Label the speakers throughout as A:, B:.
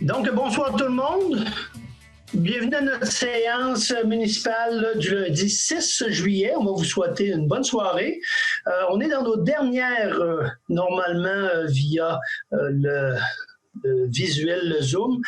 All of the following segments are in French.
A: Donc, bonsoir tout le monde. Bienvenue à notre séance municipale du lundi 6 juillet. On va vous souhaiter une bonne soirée. On est dans nos dernières, normalement, via le visuel, le Zoom.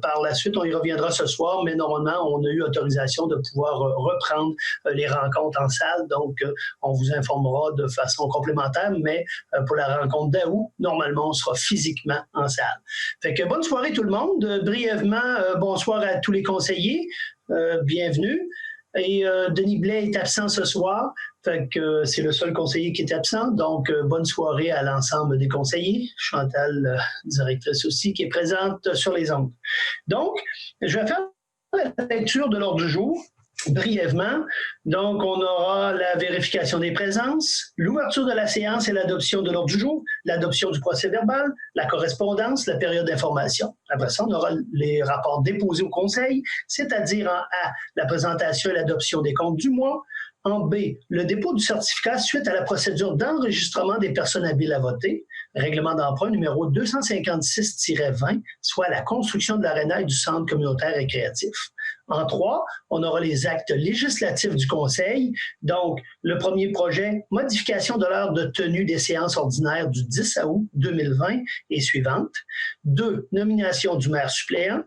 A: Par la suite, on y reviendra ce soir, mais normalement, on a eu autorisation de pouvoir reprendre les rencontres en salle. Donc, on vous informera de façon complémentaire, mais pour la rencontre d'août, normalement, on sera physiquement en salle. Fait que bonne soirée tout le monde. Brièvement, bonsoir à tous les conseillers. Bienvenue. Et Denis Blais est absent ce soir. Fait que c'est le seul conseiller qui est absent. Donc, bonne soirée à l'ensemble des conseillers. Chantal, directrice aussi, qui est présente sur les ondes. Donc, je vais faire la lecture de l'ordre du jour, brièvement. Donc, on aura la vérification des présences, l'ouverture de la séance et l'adoption de l'ordre du jour, l'adoption du procès-verbal, la correspondance, la période d'information. Après ça, on aura les rapports déposés au Conseil, c'est-à-dire en A, la présentation et l'adoption des comptes du mois, en B, le dépôt du certificat suite à la procédure d'enregistrement des personnes habiles à voter, règlement d'emprunt numéro 256-20, soit la construction de l'aréna et du centre communautaire récréatif. En 3, on aura les actes législatifs du Conseil. Donc, le premier projet, modification de l'heure de tenue des séances ordinaires du 10 août 2020 et suivante. 2, nomination du maire suppléant.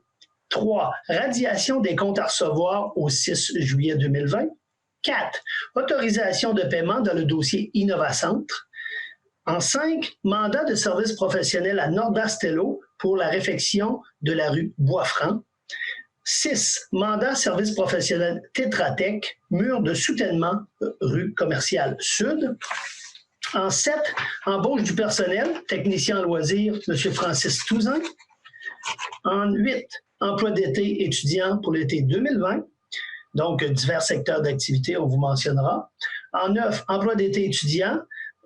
A: 3, radiation des comptes à recevoir au 6 juillet 2020. 4, autorisation de paiement dans le dossier Innovacentre. En 5, mandat de service professionnel à Nordastello pour la réfection de la rue Boisfranc. 6, mandat service professionnel Tétratec, mur de soutènement, rue commerciale Sud. En 7, embauche du personnel, technicien en loisirs, M. Francis Touzin. En 8, emploi d'été étudiant pour l'été 2020. Donc, divers secteurs d'activité, on vous mentionnera. En 9, emploi d'été étudiant,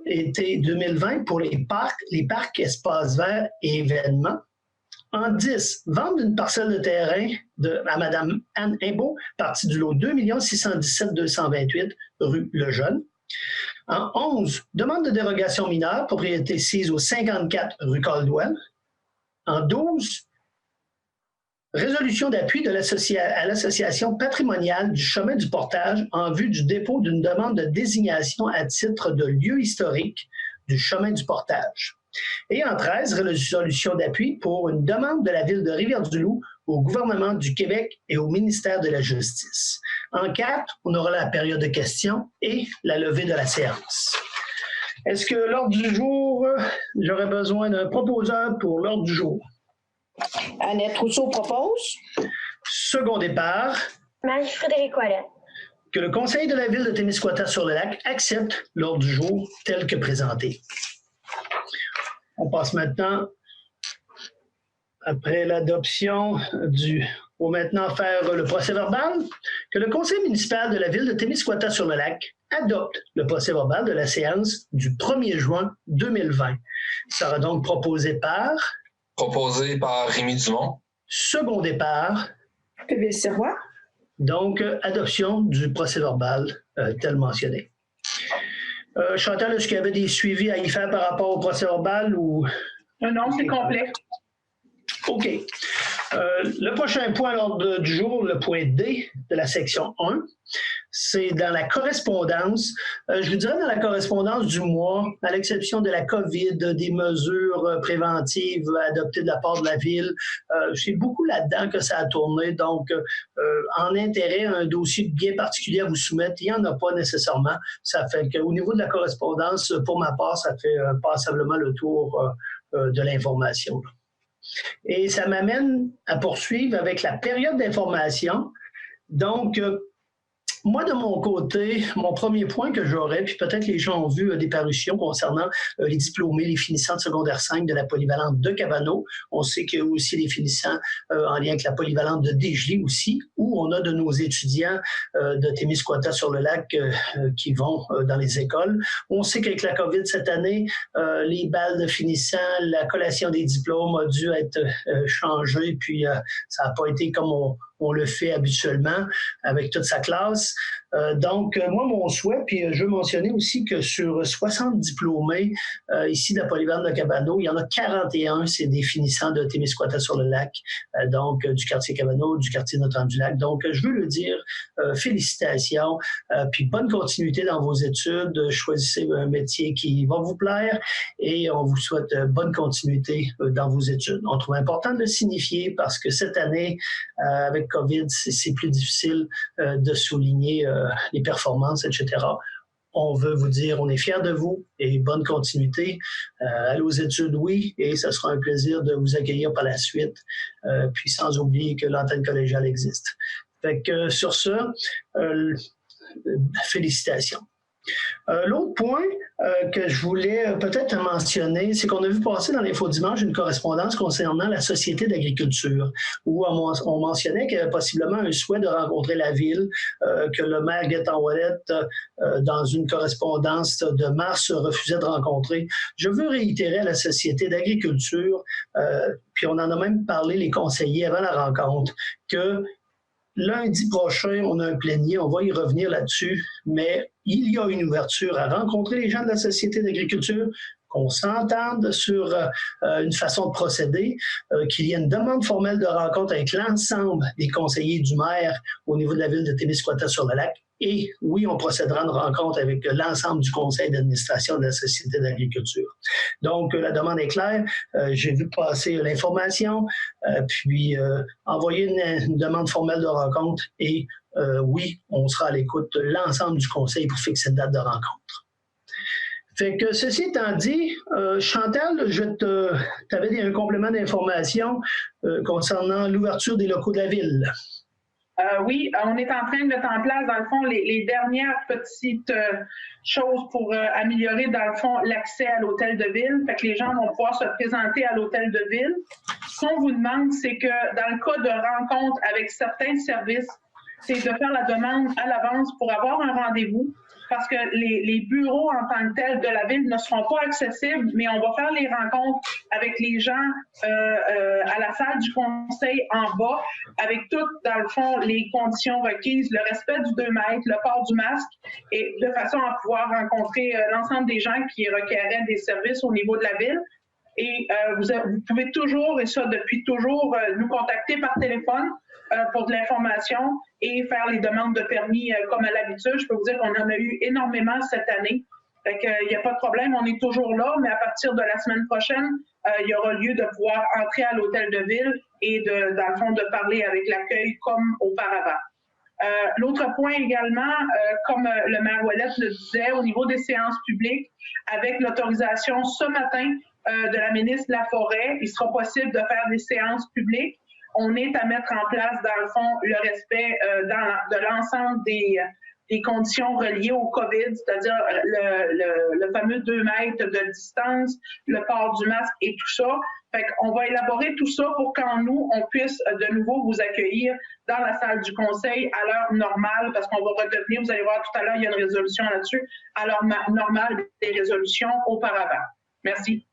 A: été 2020 pour les parcs, espaces verts et événements. En 10, vente d'une parcelle de terrain à Mme Anne Imbeau, partie du lot 2 617 228 rue Lejeune. En 11, demande de dérogation mineure, propriété sise au 54 rue Caldwell. En 12, résolution d'appui à l'association patrimoniale du chemin du portage en vue du dépôt d'une demande de désignation à titre de lieu historique du chemin du portage. Et en 13, résolution d'appui pour une demande de la ville de Rivière-du-Loup au gouvernement du Québec et au ministère de la Justice. En 4, on aura la période de questions et la levée de la séance. Est-ce que l'ordre du jour, j'aurais besoin d'un proposeur pour l'ordre du jour?
B: Annette Rousseau propose.
A: Second départ.
C: Marie-Frédérique Ouellet.
A: Que le Conseil de la ville de Témiscouata-sur-le-Lac accepte l'ordre du jour tel que présenté. On passe maintenant, après l'adoption on va maintenant faire le procès-verbal. Que le Conseil municipal de la ville de Témiscouata-sur-le-Lac adopte le procès-verbal de la séance du 1er juin 2020. Ça sera donc proposé par
D: Rémi Dumont.
A: Second départ.
B: PV Sirois.
A: Donc, adoption du procès-verbal tel mentionné. Chantal, est-ce qu'il y avait des suivis à y faire par rapport au procès-verbal ou...
B: Non, c'est complet.
A: OK. Le prochain point à l'ordre du jour, le point D de la section 1, c'est dans la correspondance. Je vous dirais dans la correspondance du mois, à l'exception de la COVID, des mesures préventives adoptées de la part de la ville, c'est beaucoup là-dedans que ça a tourné. Donc, en intérêt, un dossier bien particulier à vous soumettre, il n'y en a pas nécessairement. Ça fait qu'au niveau de la correspondance, pour ma part, ça fait passablement le tour de l'information. Et ça m'amène à poursuivre avec la période d'information. Donc, moi, de mon côté, mon premier point que j'aurais, puis peut-être les gens ont vu des parutions concernant les diplômés, les finissants de secondaire 5 de la polyvalente de Cabano. On sait qu'il y a aussi les finissants en lien avec la polyvalente de Desgelées aussi, où on a de nos étudiants de Témiscouata-sur-le-Lac qui vont dans les écoles. On sait qu'avec la COVID cette année, les balles de finissants, la collation des diplômes a dû être changée, puis ça n'a pas été comme on le fait habituellement avec toute sa classe. Donc, moi, mon souhait, puis je veux mentionner aussi que sur 60 diplômés ici de la Polyvalente de Cabano, il y en a 41, c'est des finissants de Témiscouata-sur-le-Lac, donc du quartier Cabano, du quartier Notre-Dame-du-Lac. Donc, je veux le dire, félicitations, puis bonne continuité dans vos études. Choisissez un métier qui va vous plaire et on vous souhaite bonne continuité dans vos études. On trouve important de le signifier parce que cette année, avec COVID, c'est plus difficile de souligner les performances, etc. On veut vous dire, on est fiers de vous et bonne continuité. Allez aux études, oui, et ce sera un plaisir de vous accueillir par la suite, puis sans oublier que l'antenne collégiale existe. Fait que sur ce, félicitations. L'autre point que je voulais peut-être mentionner, c'est qu'on a vu passer dans l'Info Dimanche une correspondance concernant la Société d'agriculture, où on mentionnait qu'il y avait possiblement un souhait de rencontrer la ville, que le maire Gaétan Ouellet, dans une correspondance de mars, refusait de rencontrer. Je veux réitérer à la Société d'agriculture, puis on en a même parlé, les conseillers, avant la rencontre, que lundi prochain, on a un plénier, on va y revenir là-dessus, mais il y a une ouverture à rencontrer les gens de la Société d'agriculture, qu'on s'entende sur une façon de procéder, qu'il y ait une demande formelle de rencontre avec l'ensemble des conseillers du maire au niveau de la ville de Témiscouata-sur-le-Lac. Et oui, on procédera à une rencontre avec l'ensemble du conseil d'administration de la Société d'agriculture. Donc, la demande est claire. J'ai vu passer l'information, puis envoyer une demande formelle de rencontre. Et oui, on sera à l'écoute de l'ensemble du conseil pour fixer une date de rencontre. Fait que ceci étant dit, Chantal, tu avais un complément d'information concernant l'ouverture des locaux de la ville.
B: Oui, on est en train de mettre en place, dans le fond, les dernières petites choses pour améliorer, dans le fond, l'accès à l'hôtel de ville. Fait que les gens vont pouvoir se présenter à l'hôtel de ville. Ce qu'on vous demande, c'est que dans le cas de rencontre avec certains services, c'est de faire la demande à l'avance pour avoir un rendez-vous, parce que les bureaux en tant que tels de la ville ne seront pas accessibles, mais on va faire les rencontres avec les gens à la salle du conseil en bas, avec toutes, dans le fond, les conditions requises, le respect du 2 mètres, le port du masque, et de façon à pouvoir rencontrer l'ensemble des gens qui requerraient des services au niveau de la ville. Et vous pouvez toujours, et ça depuis toujours, nous contacter par téléphone pour de l'information et faire les demandes de permis comme à l'habitude. Je peux vous dire qu'on en a eu énormément cette année. Fait qu'il n'y a pas de problème, on est toujours là, mais à partir de la semaine prochaine, il y aura lieu de pouvoir entrer à l'hôtel de ville et dans le fond, de parler avec l'accueil comme auparavant. L'autre point également, comme le maire Ouellet le disait, au niveau des séances publiques, avec l'autorisation ce matin de la ministre de la Forêt, il sera possible de faire des séances publiques. On est à mettre en place, dans le fond, le respect de l'ensemble des conditions reliées au COVID, c'est-à-dire le fameux 2 mètres de distance, le port du masque et tout ça. Fait qu'on va élaborer tout ça pour qu'en nous, on puisse de nouveau vous accueillir dans la salle du conseil à l'heure normale, parce qu'on va redevenir, vous allez voir tout à l'heure, il y a une résolution là-dessus, à l'heure normale des résolutions auparavant. Merci.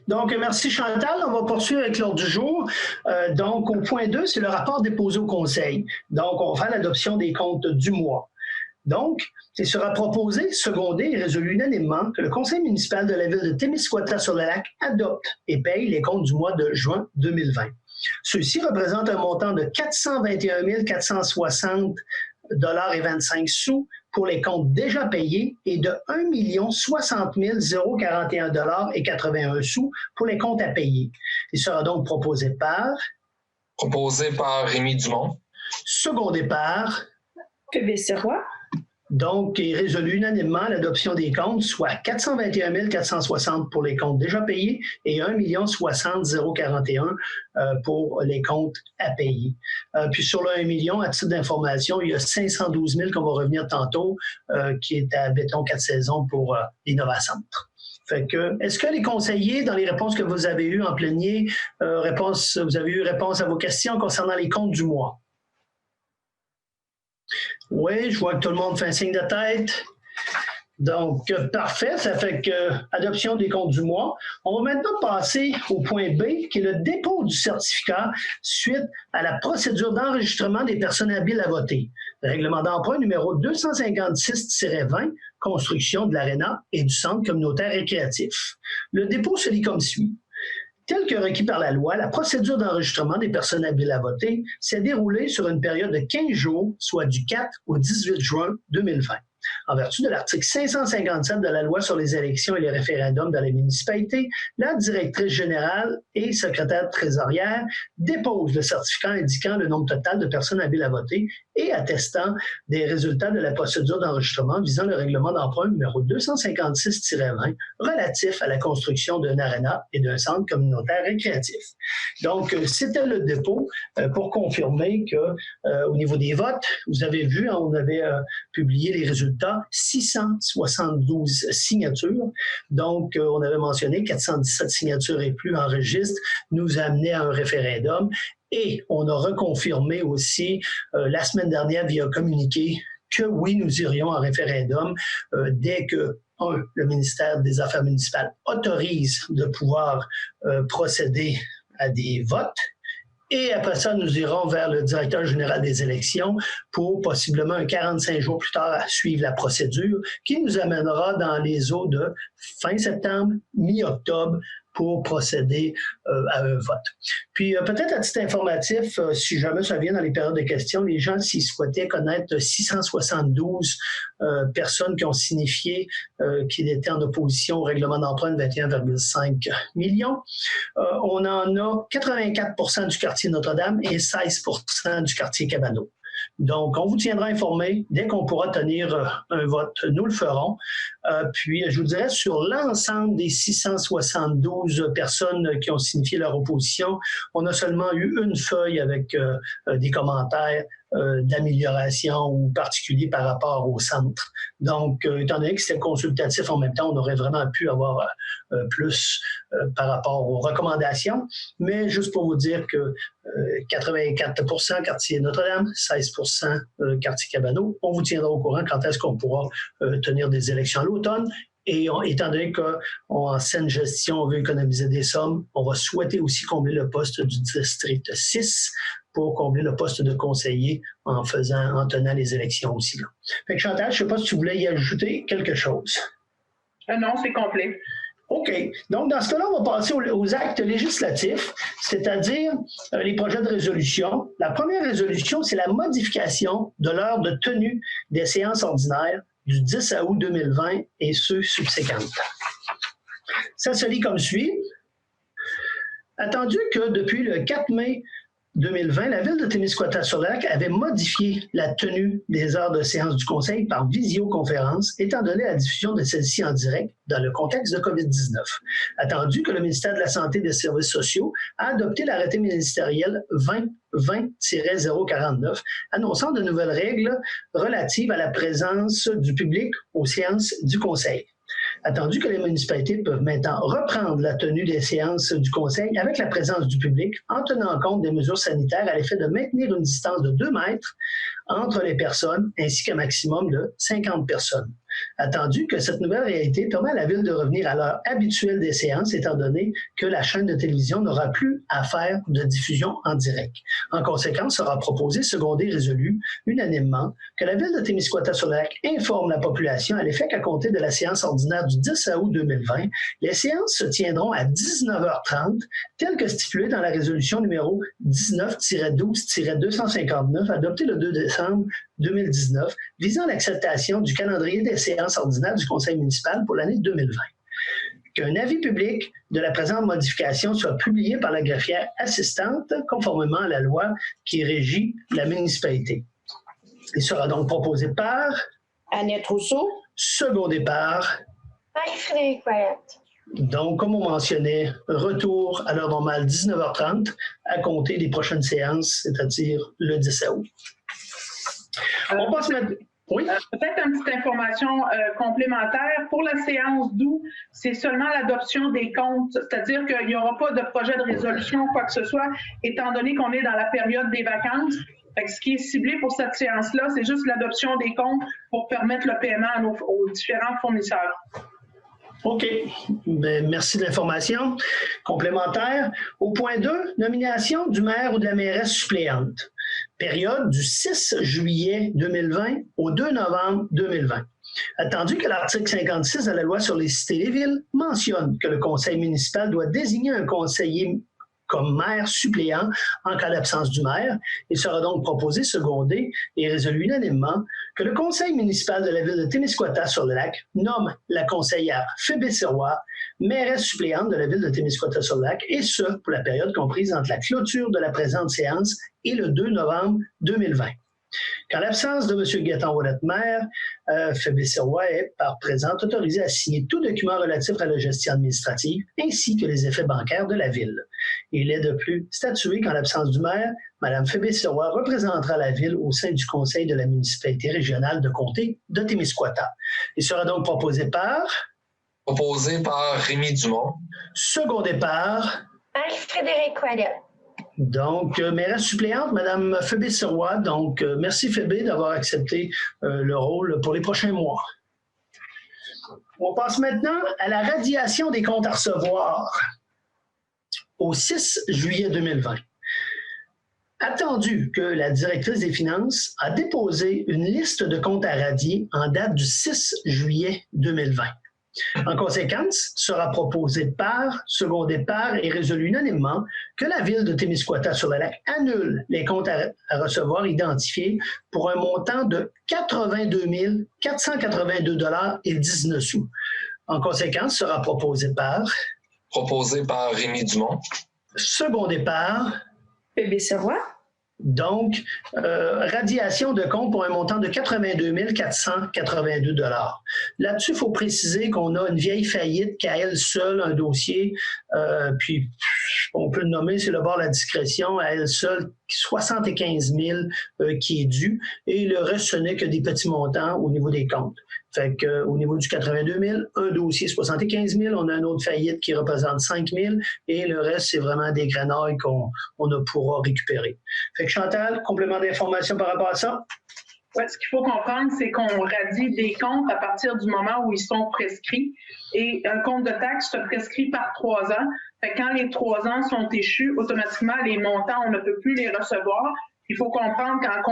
A: Donc, merci Chantal. On va poursuivre avec l'ordre du jour. Donc, au point 2, c'est le rapport déposé au Conseil. Donc, on va faire l'adoption des comptes du mois. Donc, il sera proposé, secondé et résolu unanimement que le Conseil municipal de la ville de Témiscouata-sur-le-Lac adopte et paye les comptes du mois de juin 2020. Ceux-ci représentent un montant de 421 460 $25 pour les comptes déjà payés et de 1 060 041 $81 pour les comptes à payer. Il sera donc proposé par...
D: Proposé par Rémi Dumont.
A: Secondé par...
B: PVC Roy.
A: Donc, il est résolu unanimement l'adoption des comptes, soit 421 460 pour les comptes déjà payés et 1 060 041 pour les comptes à payer. Puis sur le 1 million, à titre d'information, il y a 512 000 qu'on va revenir tantôt, qui est à Béton 4 saisons pour l'Innovacentre. Fait que, est-ce que les conseillers, dans les réponses que vous avez eues en plénier, vous avez eu réponse à vos questions concernant les comptes du mois? Oui, je vois que tout le monde fait un signe de tête. Donc, parfait, ça fait que adoption des comptes du mois. On va maintenant passer au point B, qui est le dépôt du certificat suite à la procédure d'enregistrement des personnes habiles à voter. Règlement d'emprunt numéro 256-20, construction de l'aréna et du centre communautaire récréatif. Le dépôt se lit comme suit. Tel que requis par la loi, la procédure d'enregistrement des personnes habiles à voter s'est déroulée sur une période de 15 jours, soit du 4 au 18 juin 2020. En vertu de l'article 557 de la loi sur les élections et les référendums dans les municipalités, la directrice générale et secrétaire trésorière déposent le certificat indiquant le nombre total de personnes habiles à voter et attestant des résultats de la procédure d'enregistrement visant le règlement d'emprunt numéro 256-20 relatif à la construction d'un aréna et d'un centre communautaire récréatif. Donc, c'était le dépôt pour confirmer que au niveau des votes, vous avez vu, hein, on avait publié les résultats, 672 signatures. Donc, on avait mentionné 417 signatures et plus en registre nous amenaient à un référendum. Et on a reconfirmé aussi la semaine dernière via communiqué que oui, nous irions en référendum dès que le ministère des Affaires municipales autorise de pouvoir procéder à des votes. Et après ça, nous irons vers le directeur général des élections pour possiblement 45 jours plus tard suivre la procédure qui nous amènera dans les eaux de fin septembre, mi-octobre pour procéder à un vote. Puis peut-être à titre informatif, si jamais ça vient dans les périodes de questions, les gens, s'ils souhaitaient connaître 672 personnes qui ont signifié qu'ils étaient en opposition au règlement d'emprunt de 21,5 millions, on en a 84% du quartier Notre-Dame et 16% du quartier Cabano. Donc, on vous tiendra informé dès qu'on pourra tenir un vote. Nous le ferons. Puis, je vous dirais, sur l'ensemble des 672 personnes qui ont signifié leur opposition, on a seulement eu une feuille avec des commentaires d'amélioration ou particulier par rapport au centre. Donc, étant donné que c'était consultatif en même temps, on aurait vraiment pu avoir plus par rapport aux recommandations. Mais juste pour vous dire que 84% quartier Notre-Dame, 16% quartier Cabano, on vous tiendra au courant quand est-ce qu'on pourra tenir des élections à l'automne. Et étant donné qu'en saine gestion, on veut économiser des sommes, on va souhaiter aussi combler le poste du district 6 pour combler le poste de conseiller en tenant les élections aussi. Là. Fait que Chantal, je ne sais pas si tu voulais y ajouter quelque chose.
B: Non, c'est complet.
A: OK. Donc, dans ce cas-là, on va passer aux actes législatifs, c'est-à-dire les projets de résolution. La première résolution, c'est la modification de l'heure de tenue des séances ordinaires du 10 août 2020 et ceux subséquentes. Ça se lit comme suit. Attendu que depuis le 4 mai 2020, la Ville de Témiscouata-sur-Lac avait modifié la tenue des heures de séance du Conseil par visioconférence, étant donné la diffusion de celle-ci en direct dans le contexte de COVID-19. Attendu que le ministère de la Santé et des Services sociaux a adopté l'arrêté ministériel 2020-049, annonçant de nouvelles règles relatives à la présence du public aux séances du Conseil. Attendu que les municipalités peuvent maintenant reprendre la tenue des séances du Conseil avec la présence du public en tenant compte des mesures sanitaires à l'effet de maintenir une distance de 2 mètres entre les personnes ainsi qu'un maximum de 50 personnes. Attendu que cette nouvelle réalité permet à la Ville de revenir à l'heure habituelle des séances, étant donné que la chaîne de télévision n'aura plus à faire de diffusion en direct. En conséquence, sera proposé, secondé et résolu unanimement que la Ville de Témiscouata-sur-Lac informe la population à l'effet qu'à compter de la séance ordinaire du 10 août 2020, les séances se tiendront à 19h30, telles que stipulées dans la résolution numéro 19-12-259 adoptée le 2 décembre 2019, visant l'acceptation du calendrier des séances ordinaires du Conseil municipal pour l'année 2020. Qu'un avis public de la présente modification soit publié par la greffière assistante, conformément à la loi qui régit la municipalité. Il sera donc proposé par
E: Annette Rousseau.
A: Secondé par
C: Marie-Frédérique Ouellette.
A: Donc, comme on mentionnait, retour à l'heure normale 19h30 à compter des prochaines séances, c'est-à-dire le 10 août. On passe maintenant. Oui.
B: Peut-être une petite information complémentaire. Pour la séance d'août, c'est seulement l'adoption des comptes, c'est-à-dire qu'il n'y aura pas de projet de résolution ou quoi que ce soit, étant donné qu'on est dans la période des vacances. Fait que ce qui est ciblé pour cette séance-là, c'est juste l'adoption des comptes pour permettre le paiement aux différents fournisseurs.
A: OK. Ben, merci de l'information complémentaire. Au point 2, nomination du maire ou de la mairesse suppléante. Période du 6 juillet 2020 au 2 novembre 2020. Attendu que l'article 56 de la loi sur les cités et les villes mentionne que le conseil municipal doit désigner un conseiller comme maire suppléant en cas d'absence du maire, il sera donc proposé, secondé et résolu unanimement que le conseil municipal de la ville de Témiscouata-sur-le-Lac nomme la conseillère Phébé Sirois, mairesse suppléante de la ville de Témiscouata-sur-le-Lac, et ce, pour la période comprise entre la clôture de la présente séance et le 2 novembre 2020. Qu'en l'absence de M. Gaétan-Ouellette-Maire, Phébé Sirois est, par présente, autorisé à signer tout document relatif à la gestion administrative ainsi que les effets bancaires de la ville. Il est de plus statué qu'en l'absence du maire, Mme Phébé Sirois représentera la ville au sein du conseil de la municipalité régionale de comté de Témiscouata. Il sera donc proposé par...
D: Proposé par Rémy Dumont.
A: Secondé par...
C: Marie-Frédérique Ouellette.
A: Donc, mairesse suppléante, Mme Phébé Sirois. Donc, merci Phébé d'avoir accepté le rôle pour les prochains mois. On passe maintenant à la radiation des comptes à recevoir au 6 juillet 2020. Attendu que la directrice des Finances a déposé une liste de comptes à radier en date du 6 juillet 2020. En conséquence, sera proposé par, secondé par et résolu unanimement que la ville de Témiscouata-sur-le-Lac annule les comptes à recevoir identifiés pour un montant de 82 482,19 $. En conséquence, sera proposé par...
D: Proposé par Rémy Dumont.
A: Secondé par...
E: Phébé Sirois.
A: Donc, radiation de compte pour un montant de 82 482 $. Là-dessus, il faut préciser qu'on a une vieille faillite qu'à elle seule, un dossier, puis on peut le nommer, c'est le bord de la discrétion, à elle seule, 75 000 qui est dû, et le reste, ce n'est que des petits montants au niveau des comptes. Fait qu'au niveau du 82 000, un dossier 75 000, on a une autre faillite qui représente 5 000 et le reste, c'est vraiment des grenailles qu'on ne pourra récupérer. Fait que Chantal, complément d'information par rapport à ça?
B: Ouais, ce qu'il faut comprendre, c'est qu'on radie des comptes à partir du moment où ils sont prescrits. Et un compte de taxe se prescrit par 3 ans. Fait que quand les 3 ans sont échus, automatiquement, les montants, on ne peut plus les recevoir. Il faut comprendre qu'en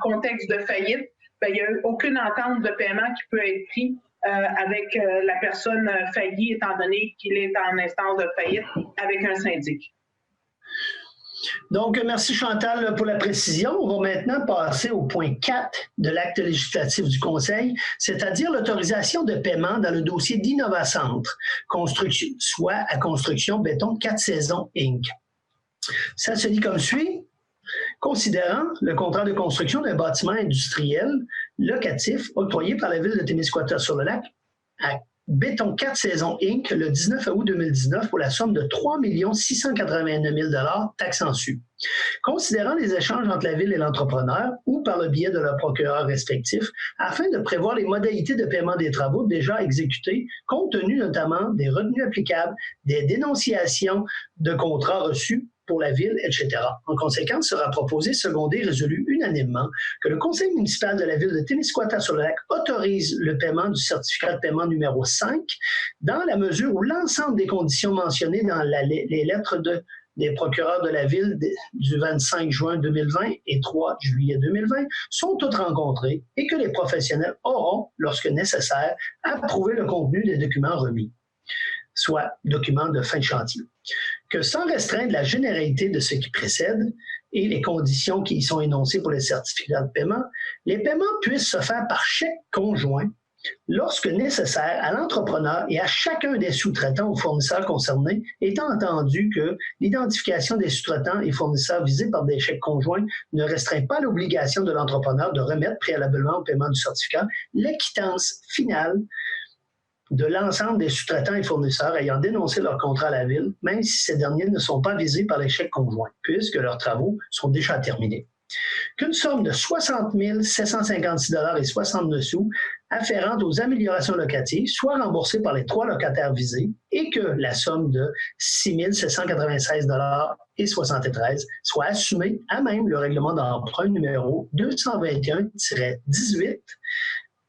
B: contexte de faillite, il n'y a aucune entente de paiement qui peut être prise avec la personne faillie, étant donné qu'il est en instance de faillite avec un syndic.
A: Donc, merci Chantal pour la précision. On va maintenant passer au point 4 de l'acte législatif du Conseil, c'est-à-dire l'autorisation de paiement dans le dossier d'Innovacentre, soit à construction béton 4 saisons Inc. Ça se lit comme suit. Considérant le contrat de construction d'un bâtiment industriel locatif octroyé par la ville de Témiscouata-sur-le-Lac à Béton 4 Saisons Inc. le 19 août 2019 pour la somme de 3 689 000 $, taxes en su. Considérant les échanges entre la ville et l'entrepreneur ou par le biais de leurs procureurs respectifs, afin de prévoir les modalités de paiement des travaux déjà exécutés, compte tenu notamment des retenues applicables, des dénonciations de contrats reçus pour la ville, etc. En conséquence, sera proposé, secondé, résolu unanimement que le conseil municipal de la ville de Témiscouata-sur-le-Lac autorise le paiement du certificat de paiement numéro 5 dans la mesure où l'ensemble des conditions mentionnées dans les lettres des procureurs de la ville du 25 juin 2020 et 3 juillet 2020 sont toutes rencontrées et que les professionnels auront, lorsque nécessaire, approuvé le contenu des documents remis, soit documents de fin de chantier. Que sans restreindre la généralité de ce qui précède et les conditions qui y sont énoncées pour les certificats de paiement, les paiements puissent se faire par chèque conjoint lorsque nécessaire à l'entrepreneur et à chacun des sous-traitants ou fournisseurs concernés, étant entendu que l'identification des sous-traitants et fournisseurs visés par des chèques conjoints ne restreint pas l'obligation de l'entrepreneur de remettre préalablement au paiement du certificat l'acquittance finale de l'ensemble des sous-traitants et fournisseurs ayant dénoncé leur contrat à la ville, même si ces derniers ne sont pas visés par les chèques conjoints, puisque leurs travaux sont déjà terminés. qu'une somme de 60 756,69 $ afférente aux améliorations locatives soit remboursée par les 3 locataires visés et que la somme de 6 796,73 $ soit assumée à même le règlement d'emprunt numéro 221-18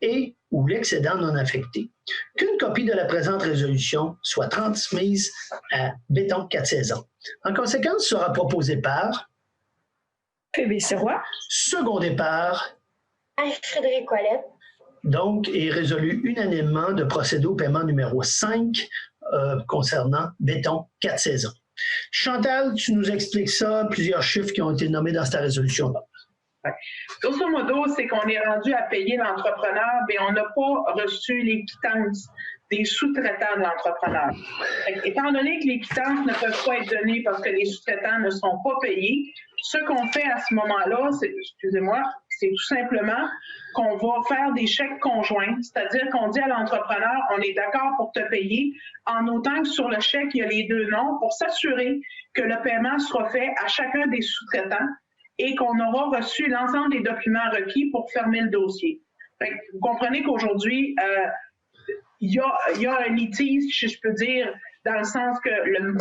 A: et ou l'excédent non affecté. Qu'une copie de la présente résolution soit transmise à Béton 4 saisons. En conséquence, sera proposée par
E: PBC Roy.
A: Secondé par
C: Anne-Frédérique Ouellette.
A: donc, est résolu unanimement de procéder au paiement numéro 5 concernant Béton 4 saisons. Chantal, tu nous expliques ça, plusieurs chiffres qui ont été nommés dans cette résolution-là.
B: Ouais. Grosso modo, c'est qu'on est rendu à payer l'entrepreneur, mais on n'a pas reçu les quittances des sous-traitants de l'entrepreneur. Étant donné que les quittances ne peuvent pas être données parce que les sous-traitants ne sont pas payés, ce qu'on fait à ce moment-là, c'est tout simplement qu'on va faire des chèques conjoints, c'est-à-dire qu'on dit à l'entrepreneur, on est d'accord pour te payer, en autant que sur le chèque, il y a les 2 noms pour s'assurer que le paiement sera fait à chacun des sous-traitants et qu'on aura reçu l'ensemble des documents requis pour fermer le dossier. Vous comprenez qu'aujourd'hui, il y a un litige, si je peux dire, dans le sens que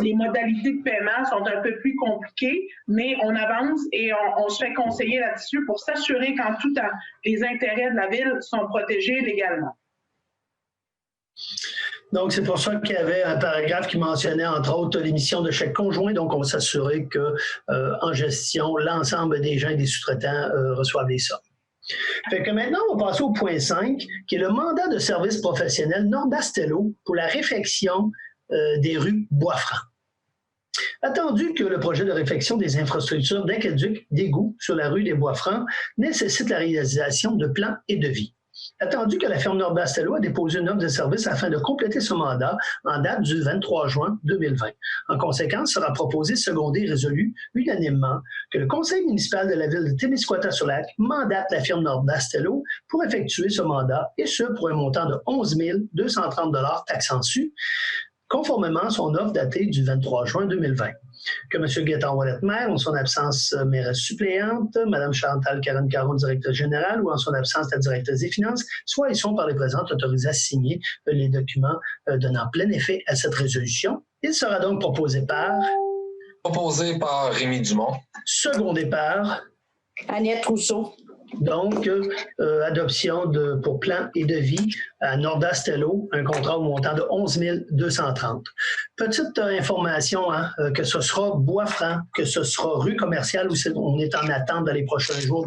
B: les modalités de paiement sont un peu plus compliquées, mais on avance et on se fait conseiller là-dessus pour s'assurer qu'en tout temps, les intérêts de la Ville sont protégés légalement.
A: Donc, c'est pour ça qu'il y avait un paragraphe qui mentionnait, entre autres, l'émission de chèques conjoints. Donc, on va s'assurer qu'en gestion, l'ensemble des gens et des sous-traitants reçoivent les sommes. Fait que maintenant, on va passer au point 5, qui est le mandat de service professionnel Nordastello pour la réfection des rues Boisfranc. Attendu que le projet de réfection des infrastructures d'aqueduc d'égouts sur la rue des Boisfrancs nécessite la réalisation de plans et devis. Attendu que la firme Nordastello a déposé une offre de service afin de compléter ce mandat en date du 23 juin 2020. En conséquence, sera proposé, secondé et résolu unanimement que le conseil municipal de la ville de Témiscouata-sur-Lac mandate la firme Nordastello pour effectuer ce mandat, et ce pour un montant de 11 230 $ taxes en su, conformément à son offre datée du 23 juin 2020. Que M. Gaétan Ouellette, maire, en son absence, mairesse suppléante, Mme Chantal Caron, directrice générale, ou en son absence, la directrice des finances, soit ils sont par les présentes autorisés à signer les documents donnant plein effet à cette résolution. Il sera donc proposé par
D: Rémy Dumont.
A: Secondé par
E: Annette Rousseau.
A: Donc, adoption pour plan et devis à Nordastello, un contrat au montant de 11 230. Petite information, que ce sera Boisfranc, que ce sera rue commerciale, où on est en attente dans les prochains jours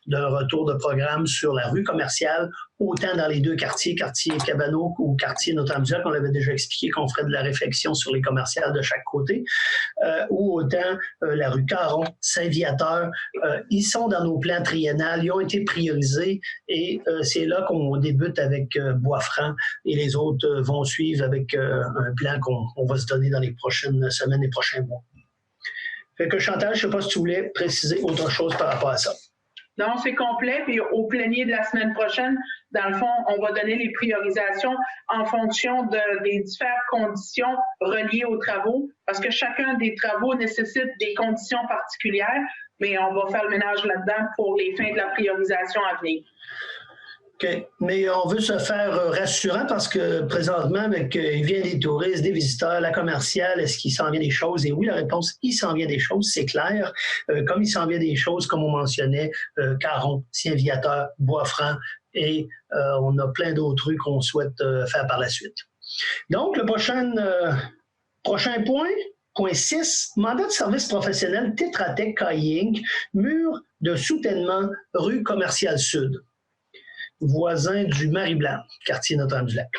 A: d'un retour de programme sur la rue commerciale, autant dans les 2 quartiers, quartier Cabano ou quartier Notre-Dame-du-Lac, on l'avait déjà expliqué qu'on ferait de la réflexion sur les commerciales de chaque côté, ou autant la rue Caron, Saint-Viateur. Ils sont dans nos plans triennales, ils ont été priorisés et c'est là qu'on débute avec Boisfranc et les autres vont suivre avec un plan qu'on va se donner dans les prochaines semaines et prochains mois. Fait que Chantal, je ne sais pas si tu voulais préciser autre chose par rapport à ça.
B: Non, c'est complet. Puis au plénier de la semaine prochaine, dans le fond, on va donner les priorisations en fonction des différentes conditions reliées aux travaux, parce que chacun des travaux nécessite des conditions particulières, mais on va faire le ménage là-dedans pour les fins de la priorisation à venir.
A: OK. Mais on veut se faire rassurant parce que présentement, avec il vient des touristes, des visiteurs, la commerciale, est-ce qu'il s'en vient des choses? Et oui, la réponse, il s'en vient des choses, c'est clair. Comme il s'en vient des choses, comme on mentionnait, Caron, Saint-Viateur, Boisfranc, et on a plein d'autres rues qu'on souhaite faire par la suite. Donc, le prochain point, point 6, mandat de service professionnel Tetra Tech KI Inc., mur de soutènement, rue commerciale sud, voisin du Marie-Blanc, quartier Notre-Dame-du-Lac.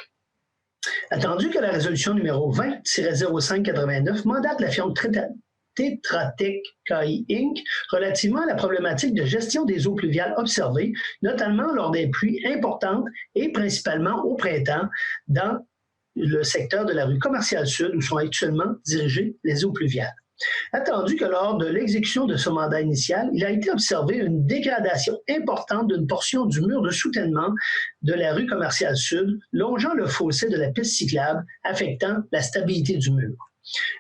A: Attendu que la résolution numéro 20-0589 mandate la firme Tetra Tech KI Inc. relativement à la problématique de gestion des eaux pluviales observées, notamment lors des pluies importantes et principalement au printemps dans le secteur de la rue commerciale sud où sont actuellement dirigées les eaux pluviales. Attendu que lors de l'exécution de ce mandat initial, il a été observé une dégradation importante d'une portion du mur de soutènement de la rue commerciale sud, longeant le fossé de la piste cyclable, affectant la stabilité du mur.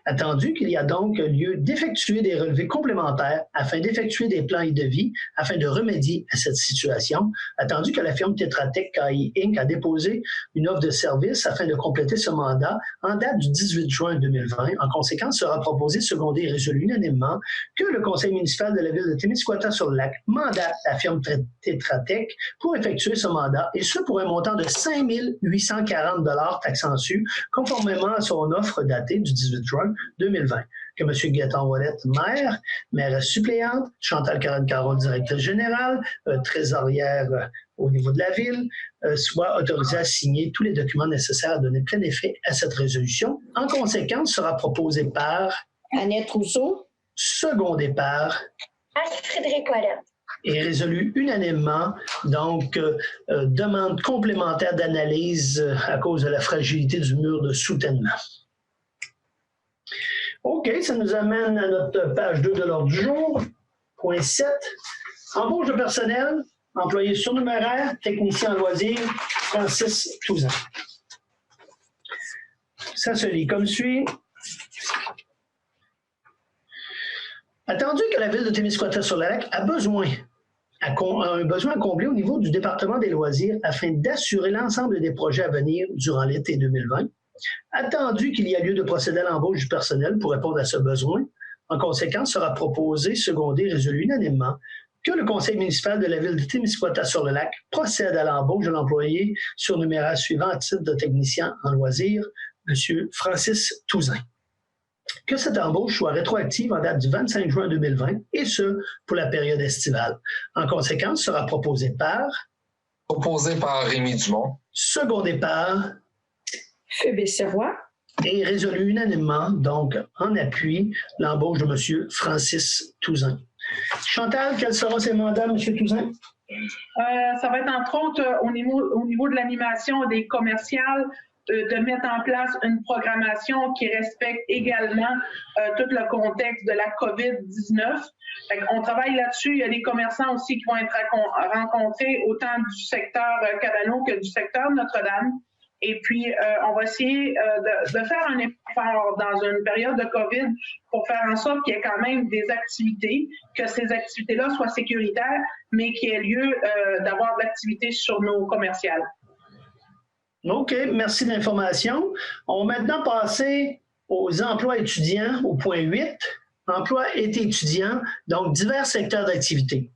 A: Attendu qu'il y a donc lieu d'effectuer des relevés complémentaires afin d'effectuer des plans et devis afin de remédier à cette situation. Attendu que la firme Tetra Tech KI Inc. a déposé une offre de service afin de compléter ce mandat en date du 18 juin 2020. En conséquence, sera proposé, secondé et résolu unanimement que le conseil municipal de la ville de Témiscouata-sur-le-Lac mandate la firme Tetra Tech pour effectuer ce mandat, et ce pour un montant de 5 840 taxes en su, conformément à son offre datée du 18 juin 2020. Que M. Gaétan Ouellette, maire suppléante, Chantal Caron, directrice générale, trésorière au niveau de la ville, soit autorisée à signer tous les documents nécessaires à donner plein effet à cette résolution. En conséquence, sera proposée par
E: Annette Rousseau.
A: Secondé par
C: Anne-Frédérique Ouellette.
A: Et résolu unanimement. Donc, demande complémentaire d'analyse à cause de la fragilité du mur de soutènement. OK, ça nous amène à notre page 2 de l'ordre du jour. Point 7. Embauche de personnel, employé surnuméraire, technicien en loisirs, Francis Touzan. Ça se lit comme suit. Attendu que la ville de Témiscouata-sur-le-Lac a un besoin à combler au niveau du département des loisirs afin d'assurer l'ensemble des projets à venir durant l'été 2020, attendu qu'il y a lieu de procéder à l'embauche du personnel pour répondre à ce besoin, en conséquence, sera proposé, secondé, résolu unanimement que le conseil municipal de la ville de Témiscouata-sur-le-Lac procède à l'embauche de l'employé surnuméraire suivant à titre de technicien en loisirs, M. Francis Touzan. Que cette embauche soit rétroactive en date du 25 juin 2020, et ce, pour la période estivale. En conséquence, sera proposé par
D: Rémy Dumont.
A: Secondé par
E: Phoebe Sirois.
A: Et résolu unanimement, donc en appui, l'embauche de M. Francis Touzan. Chantal, quels seront ces mandats, M. Touzan?
B: Ça va être entre autres au niveau de l'animation des commerciales, de mettre en place une programmation qui respecte également tout le contexte de la COVID-19. On travaille là-dessus. Il y a des commerçants aussi qui vont être rencontrés autant du secteur Cabano que du secteur Notre-Dame. Et puis, on va essayer de faire un effort dans une période de COVID pour faire en sorte qu'il y ait quand même des activités, que ces activités-là soient sécuritaires, mais qu'il y ait lieu d'avoir de l'activité sur nos commerciales.
A: OK, merci de l'information. On va maintenant passer aux emplois étudiants, au point 8. Emploi été étudiant, donc divers secteurs d'activité.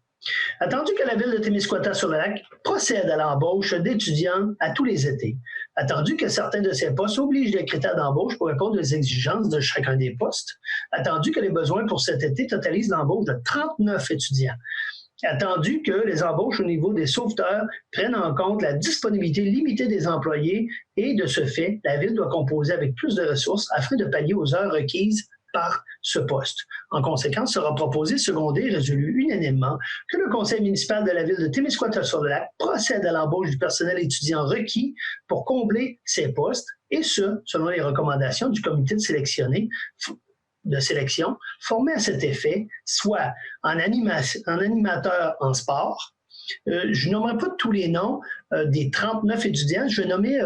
A: Attendu que la ville de Témiscouata-sur-le-Lac procède à l'embauche d'étudiants à tous les étés. Attendu que certains de ces postes obligent les critères d'embauche pour répondre aux exigences de chacun des postes. Attendu que les besoins pour cet été totalisent l'embauche de 39 étudiants. Attendu que les embauches au niveau des sauveteurs prennent en compte la disponibilité limitée des employés et, de ce fait, la ville doit composer avec plus de ressources afin de pallier aux heures requises par ce poste. En conséquence, sera proposé, secondé et résolu unanimement que le conseil municipal de la ville de Témiscouata-sur-le-Lac procède à l'embauche du personnel étudiant requis pour combler ces postes, et ce, selon les recommandations du comité de sélection formé à cet effet, soit en animateur en sport. Je nommerai pas tous les noms des 39 étudiants, je vais nommer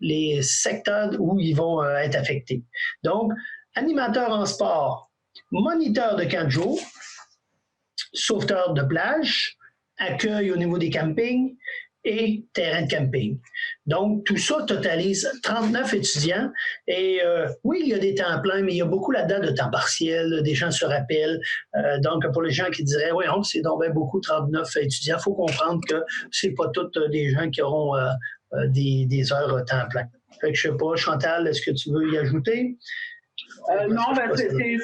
A: les secteurs où ils vont être affectés. Donc, animateur en sport, moniteur de camp de jour, sauveteur de plage, accueil au niveau des campings et terrain de camping. Donc, tout ça totalise 39 étudiants. Et oui, il y a des temps pleins, mais il y a beaucoup là-dedans de temps partiel. Des gens se rappellent. Donc, pour les gens qui diraient, oui, c'est donc bien beaucoup 39 étudiants, il faut comprendre que c'est pas tous des gens qui auront des heures temps plein. Fait que je sais pas, Chantal, est-ce que tu veux y ajouter?
B: Non,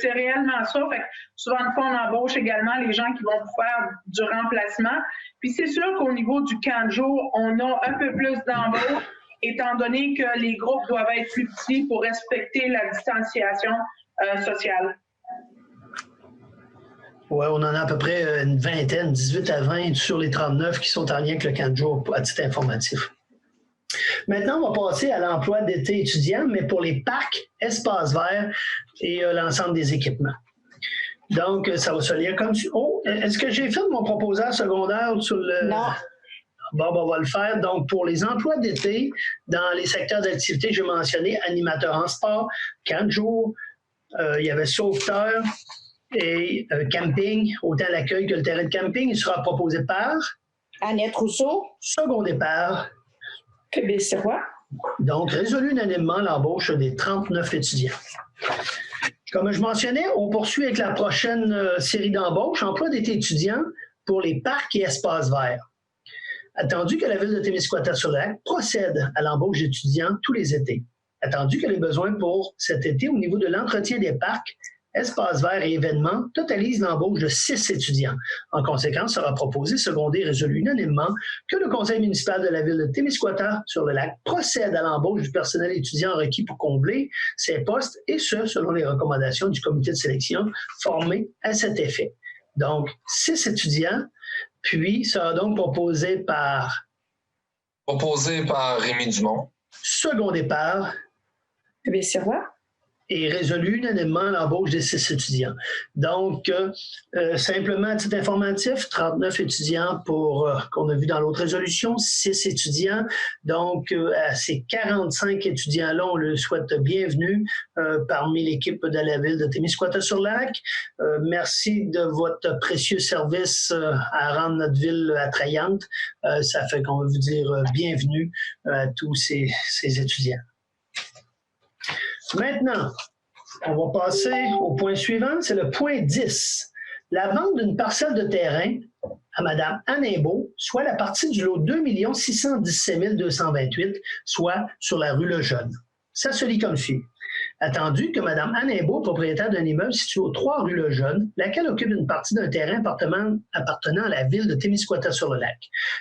B: c'est réellement ça. Fait que souvent, une fois, on embauche également les gens qui vont faire du remplacement. Puis c'est sûr qu'au niveau du camp de jour, on a un peu plus d'embauche, étant donné que les groupes doivent être plus petits pour respecter la distanciation sociale.
A: Oui, on en a à peu près une vingtaine, 18 à 20 sur les 39 qui sont en lien avec le camp de jour à titre informatif. Maintenant, on va passer à l'emploi d'été étudiant, mais pour les parcs, espaces verts et l'ensemble des équipements. Donc, ça va se lire comme... Oh, est-ce que j'ai fait mon proposal secondaire sur le...
E: Non.
A: Bon, on va le faire. Donc, pour les emplois d'été, dans les secteurs d'activité, j'ai mentionné animateur en sport, camp de jour, il y avait sauveteur et camping, autant l'accueil que le terrain de camping. Il sera proposé par
E: Annette Rousseau.
A: secondé par
E: Phébé Sirois.
A: donc résolu unanimement l'embauche des 39 étudiants. Comme je mentionnais, on poursuit avec la prochaine série d'embauches, emploi d'été étudiants pour les parcs et espaces verts. Attendu que la Ville de Témiscouata-sur-le-Lac procède à l'embauche d'étudiants tous les étés. Attendu que les besoins pour cet été au niveau de l'entretien des parcs, espaces verts et événements totalisent l'embauche de 6 étudiants. En conséquence, sera proposé, secondé et résolu unanimement que le conseil municipal de la Ville de Témiscouata-sur-le-Lac procède à l'embauche du personnel étudiant requis pour combler ces postes, et ce, selon les recommandations du comité de sélection formé à cet effet. Donc, 6 étudiants, puis sera donc proposé par
D: Rémi Dumont.
A: secondé par
E: Phébé Sirois.
A: et résolu unanimement l'embauche des 6 étudiants. Donc, simplement à titre informatif, 39 étudiants pour qu'on a vu dans l'autre résolution, 6 étudiants. Donc, à ces 45 étudiants-là, on le souhaite bienvenue parmi l'équipe de la Ville de Témiscouata-sur-le-Lac. Merci de votre précieux service à rendre notre ville attrayante. Ça fait qu'on va vous dire bienvenue à tous ces étudiants. Maintenant, on va passer au point suivant, c'est le point 10. La vente d'une parcelle de terrain à Mme Anne Imbeau, soit la partie du lot 2 617 228, soit sur la rue Lejeune. Ça se lit comme suit. Attendu que Mme Anne Imbeau, propriétaire d'un immeuble situé aux 3 rue Lejeune, laquelle occupe une partie d'un terrain appartenant à la Ville de Témiscouata-sur-le-Lac.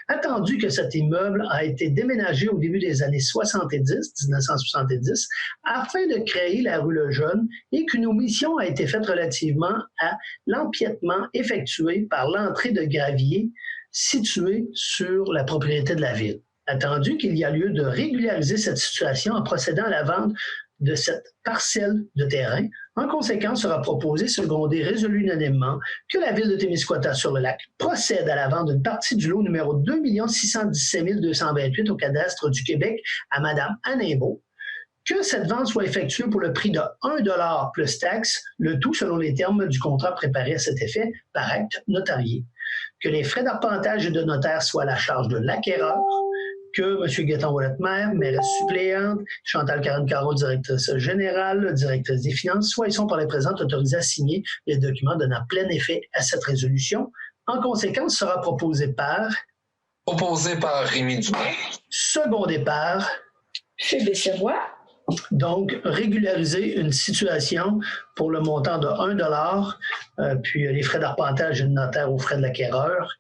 A: Attendu que cet immeuble a été déménagé au début des années 1970, afin de créer la rue Lejeune et qu'une omission a été faite relativement à l'empiètement effectué par l'entrée de gravier située sur la propriété de la Ville. Attendu qu'il y a lieu de régulariser cette situation en procédant à la vente de cette parcelle de terrain. En conséquence, sera proposé, secondé, résolu unanimement que la Ville de Témiscouata-sur-le-Lac procède à la vente d'une partie du lot numéro 2 617 228 au cadastre du Québec à Mme Anne Imbeau, que cette vente soit effectuée pour le prix de 1 $ plus taxe, le tout selon les termes du contrat préparé à cet effet par acte notarié, que les frais d'arpentage et de notaire soient à la charge de l'acquéreur, que M. Gaétan Ouellet-Maire, mairesse suppléante, Chantal Caron-Caro, directrice générale, directrice des finances, soient et sont par les présentes autorisés à signer les documents donnant plein effet à cette résolution. En conséquence, sera proposé par
D: Rémi Dumont.
A: secondé par
E: Phébé Sirois.
A: donc régulariser une situation pour le montant de 1 $, puis les frais d'arpentage et de notaire aux frais de l'acquéreur.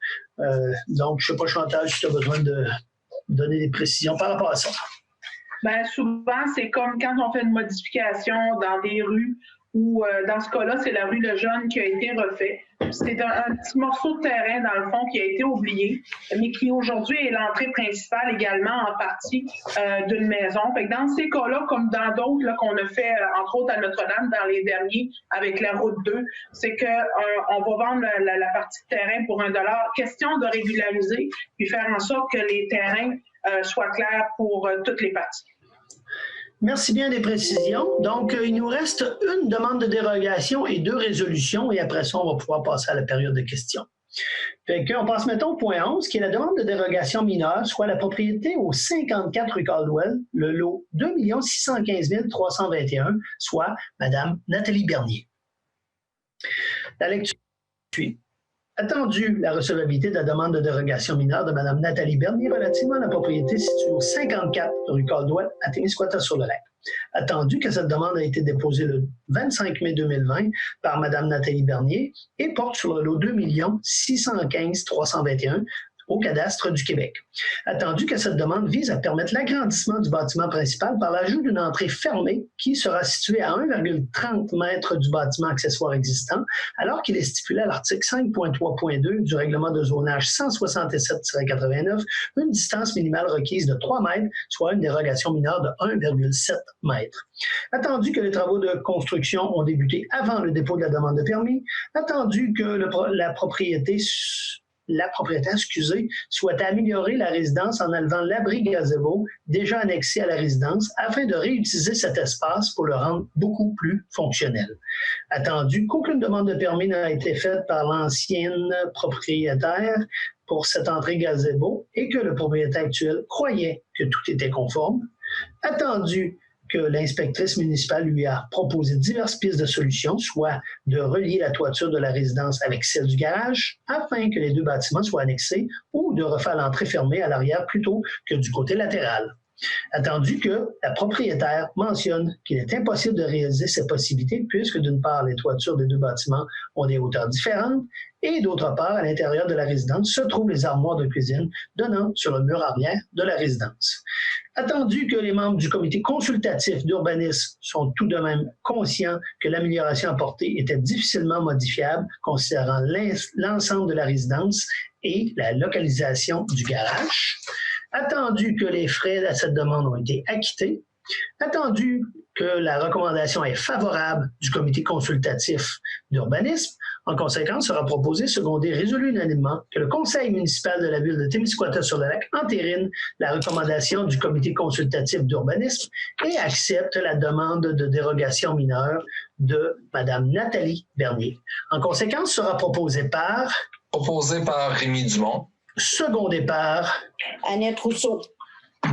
A: Donc, je ne sais pas, Chantal, si tu as besoin de donner des précisions par rapport à ça.
B: Bien, souvent, c'est comme quand on fait une modification dans des rues ou dans ce cas-là, c'est la rue Lejeune qui a été refait. C'est un petit morceau de terrain, dans le fond, qui a été oublié, mais qui aujourd'hui est l'entrée principale également en partie d'une maison. Fait que dans ces cas-là, comme dans d'autres là, qu'on a fait, entre autres à Notre-Dame, dans les derniers, avec la route 2, c'est qu'on va vendre la partie de terrain pour 1 $. Question de régulariser, puis faire en sorte que les terrains soient clairs pour toutes les parties.
A: Merci bien des précisions. Donc, il nous reste une demande de dérogation et 2 résolutions, et après ça, on va pouvoir passer à la période de questions. Fait qu'on passe maintenant au point 11, qui est la demande de dérogation mineure, soit la propriété au 54 rue Caldwell, le lot 2 615 321, soit Mme Nathalie Bernier. La lecture suit. Attendu la recevabilité de la demande de dérogation mineure de Mme Nathalie Bernier relativement à la propriété située au 54 rue Caldwell à Témiscouata-sur-le-Lac. Attendu que cette demande a été déposée le 25 mai 2020 par Mme Nathalie Bernier et porte sur le lot 2 615 321 au cadastre du Québec. Attendu que cette demande vise à permettre l'agrandissement du bâtiment principal par l'ajout d'une entrée fermée qui sera située à 1,30 mètres du bâtiment accessoire existant, alors qu'il est stipulé à l'article 5.3.2 du règlement de zonage 167-89, une distance minimale requise de 3 mètres, soit une dérogation mineure de 1,7 mètres. Attendu que les travaux de construction ont débuté avant le dépôt de la demande de permis, attendu que la propriété la propriétaire, souhaite améliorer la résidence en enlevant l'abri gazebo déjà annexé à la résidence afin de réutiliser cet espace pour le rendre beaucoup plus fonctionnel. Attendu qu'aucune demande de permis n'a été faite par l'ancienne propriétaire pour cette entrée gazebo et que le propriétaire actuel croyait que tout était conforme. Attendu que l'inspectrice municipale lui a proposé diverses pistes de solutions, soit de relier la toiture de la résidence avec celle du garage, afin que les deux bâtiments soient annexés, ou de refaire l'entrée fermée à l'arrière plutôt que du côté latéral. Attendu que la propriétaire mentionne qu'il est impossible de réaliser ces possibilités puisque d'une part, les toitures des deux bâtiments ont des hauteurs différentes et d'autre part, à l'intérieur de la résidence se trouvent les armoires de cuisine donnant sur le mur arrière de la résidence. Attendu que les membres du comité consultatif d'urbanisme sont tout de même conscients que l'amélioration apportée était difficilement modifiable considérant l'ensemble de la résidence et la localisation du garage. Attendu que les frais à cette demande ont été acquittés, attendu que la recommandation est favorable du comité consultatif d'urbanisme, en conséquence, sera proposé, secondé, résolu unanimement que le conseil municipal de la ville de Témiscouata-sur-le-Lac entérine la recommandation du comité consultatif d'urbanisme et accepte la demande de dérogation mineure de Mme Nathalie Bernier. En conséquence, sera proposé par...
D: Proposé par Rémy Dumont.
A: Secondé par...
E: Annette Rousseau.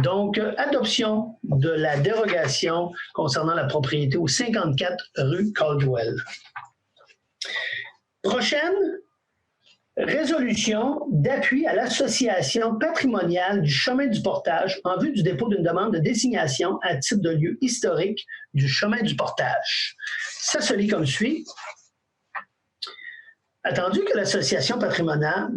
A: Donc, adoption de la dérogation concernant la propriété au 54 rue Caldwell. Prochaine, résolution d'appui à l'association patrimoniale du chemin du portage en vue du dépôt d'une demande de désignation à titre de lieu historique du chemin du portage. Ça se lit comme suit. Attendu que l'association patrimoniale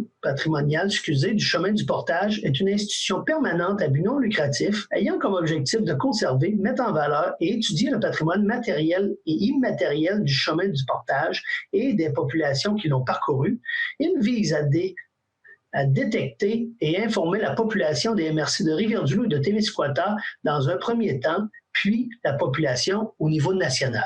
A: du chemin du portage est une institution permanente à but non lucratif ayant comme objectif de conserver, mettre en valeur et étudier le patrimoine matériel et immatériel du chemin du portage et des populations qui l'ont parcouru, il vise à détecter et informer la population des MRC de Rivière-du-Loup et de Témiscouata dans un premier temps, puis la population au niveau national.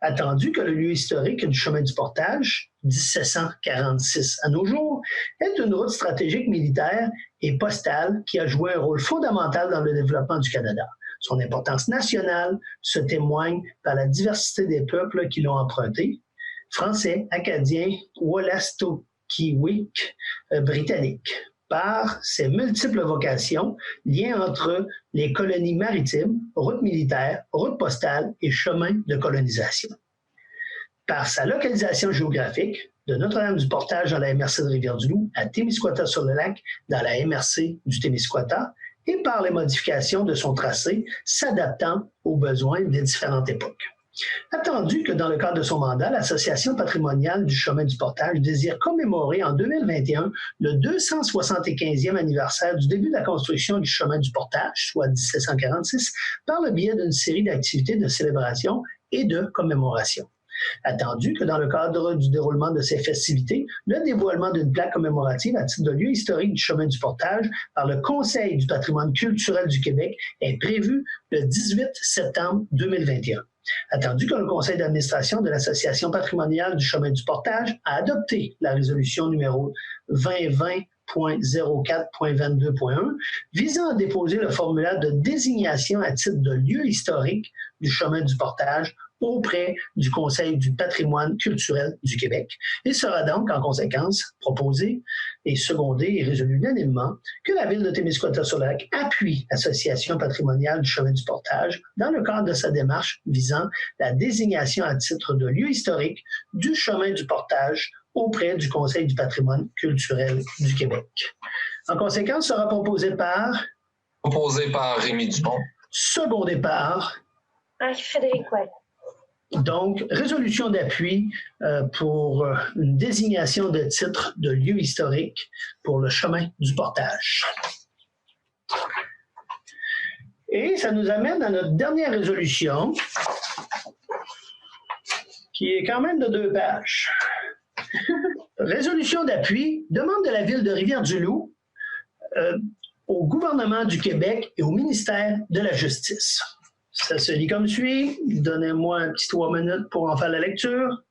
A: Attendu que le lieu historique du chemin du portage, 1746 à nos jours, est une route stratégique militaire et postale qui a joué un rôle fondamental dans le développement du Canada. Son importance nationale se témoigne par la diversité des peuples qui l'ont emprunté, français, acadiens, Wolastoqiwik, britanniques, par ses multiples vocations, liens entre les colonies maritimes, routes militaires, routes postales et chemins de colonisation. Par sa localisation géographique, de Notre-Dame-du-Portage dans la MRC de Rivière-du-Loup à Témiscouata-sur-le-Lac dans la MRC du Témiscouata et par les modifications de son tracé s'adaptant aux besoins des différentes époques. Attendu que dans le cadre de son mandat, l'Association patrimoniale du chemin du portage désire commémorer en 2021 le 275e anniversaire du début de la construction du chemin du portage, soit 1746, par le biais d'une série d'activités de célébration et de commémoration. Attendu que dans le cadre du déroulement de ces festivités, le dévoilement d'une plaque commémorative à titre de lieu historique du chemin du portage par le Conseil du patrimoine culturel du Québec est prévu le 18 septembre 2021. Attendu que le conseil d'administration de l'Association patrimoniale du chemin du portage a adopté la résolution numéro 2020.04.22.1 visant à déposer le formulaire de désignation à titre de lieu historique du chemin du portage auprès du Conseil du patrimoine culturel du Québec. Il sera donc, en conséquence, proposé et secondé et résolu unanimement que la Ville de Témiscouata-sur-le-Lac appuie l'Association patrimoniale du chemin du portage dans le cadre de sa démarche visant la désignation à titre de lieu historique du chemin du portage auprès du Conseil du patrimoine culturel du Québec. En conséquence, sera proposé par...
D: Proposé par Rémy Dumont.
A: Secondé par...
C: Anne-Frédérique Ouellet.
A: Donc, résolution d'appui pour une désignation de titre de lieu historique pour le chemin du portage. Et ça nous amène à notre dernière résolution, qui est quand même de 2 pages. Résolution d'appui, demande de la Ville de Rivière-du-Loup au gouvernement du Québec et au ministère de la Justice. Ça se lit comme suit. Donnez-moi un petit 3 minutes pour en faire la lecture.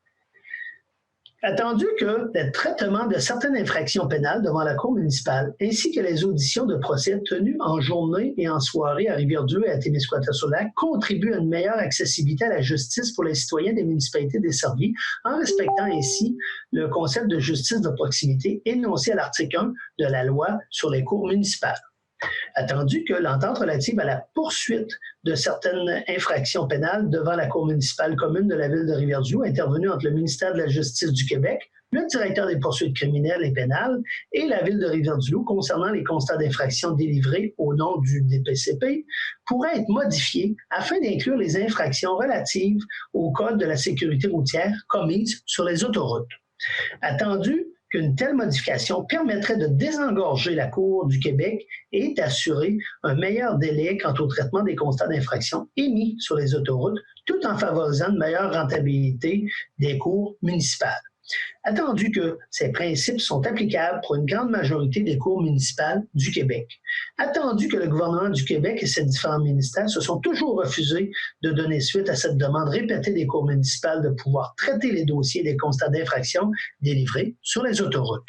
A: Attendu que le traitement de certaines infractions pénales devant la Cour municipale, ainsi que les auditions de procès tenues en journée et en soirée à Rivière-du-Loup et à Témiscouata-sur-Lac contribuent à une meilleure accessibilité à la justice pour les citoyens des municipalités desservies, en respectant ainsi le concept de justice de proximité énoncé à l'article 1 de la loi sur les cours municipales. Attendu que l'entente relative à la poursuite de certaines infractions pénales devant la Cour municipale commune de la ville de Rivière-du-Loup intervenue entre le ministère de la Justice du Québec, le directeur des poursuites criminelles et pénales et la ville de Rivière-du-Loup concernant les constats d'infraction délivrés au nom du DPCP pourrait être modifié afin d'inclure les infractions relatives au Code de la sécurité routière commises sur les autoroutes. Attendu qu'une telle modification permettrait de désengorger la Cour du Québec et d'assurer un meilleur délai quant au traitement des constats d'infraction émis sur les autoroutes, tout en favorisant une meilleure rentabilité des cours municipales. Attendu que ces principes sont applicables pour une grande majorité des cours municipales du Québec. Attendu que le gouvernement du Québec et ses différents ministères se sont toujours refusés de donner suite à cette demande répétée des cours municipales de pouvoir traiter les dossiers des constats d'infraction délivrés sur les autoroutes.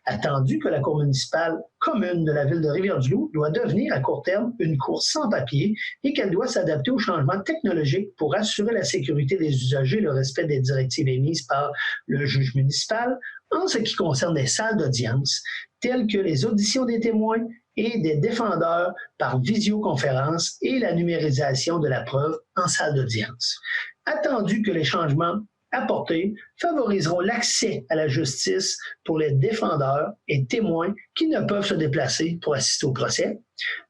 A: Attendu que la Cour municipale commune de la ville de Rivière-du-Loup doit devenir à court terme une cour sans papier et qu'elle doit s'adapter aux changements technologiques pour assurer la sécurité des usagers et le respect des directives émises par le juge municipal en ce qui concerne les salles d'audience, telles que les auditions des témoins et des défendeurs par visioconférence et la numérisation de la preuve en salle d'audience. Attendu que les changements apportés favoriseront l'accès à la justice pour les défendeurs et témoins qui ne peuvent se déplacer pour assister au procès.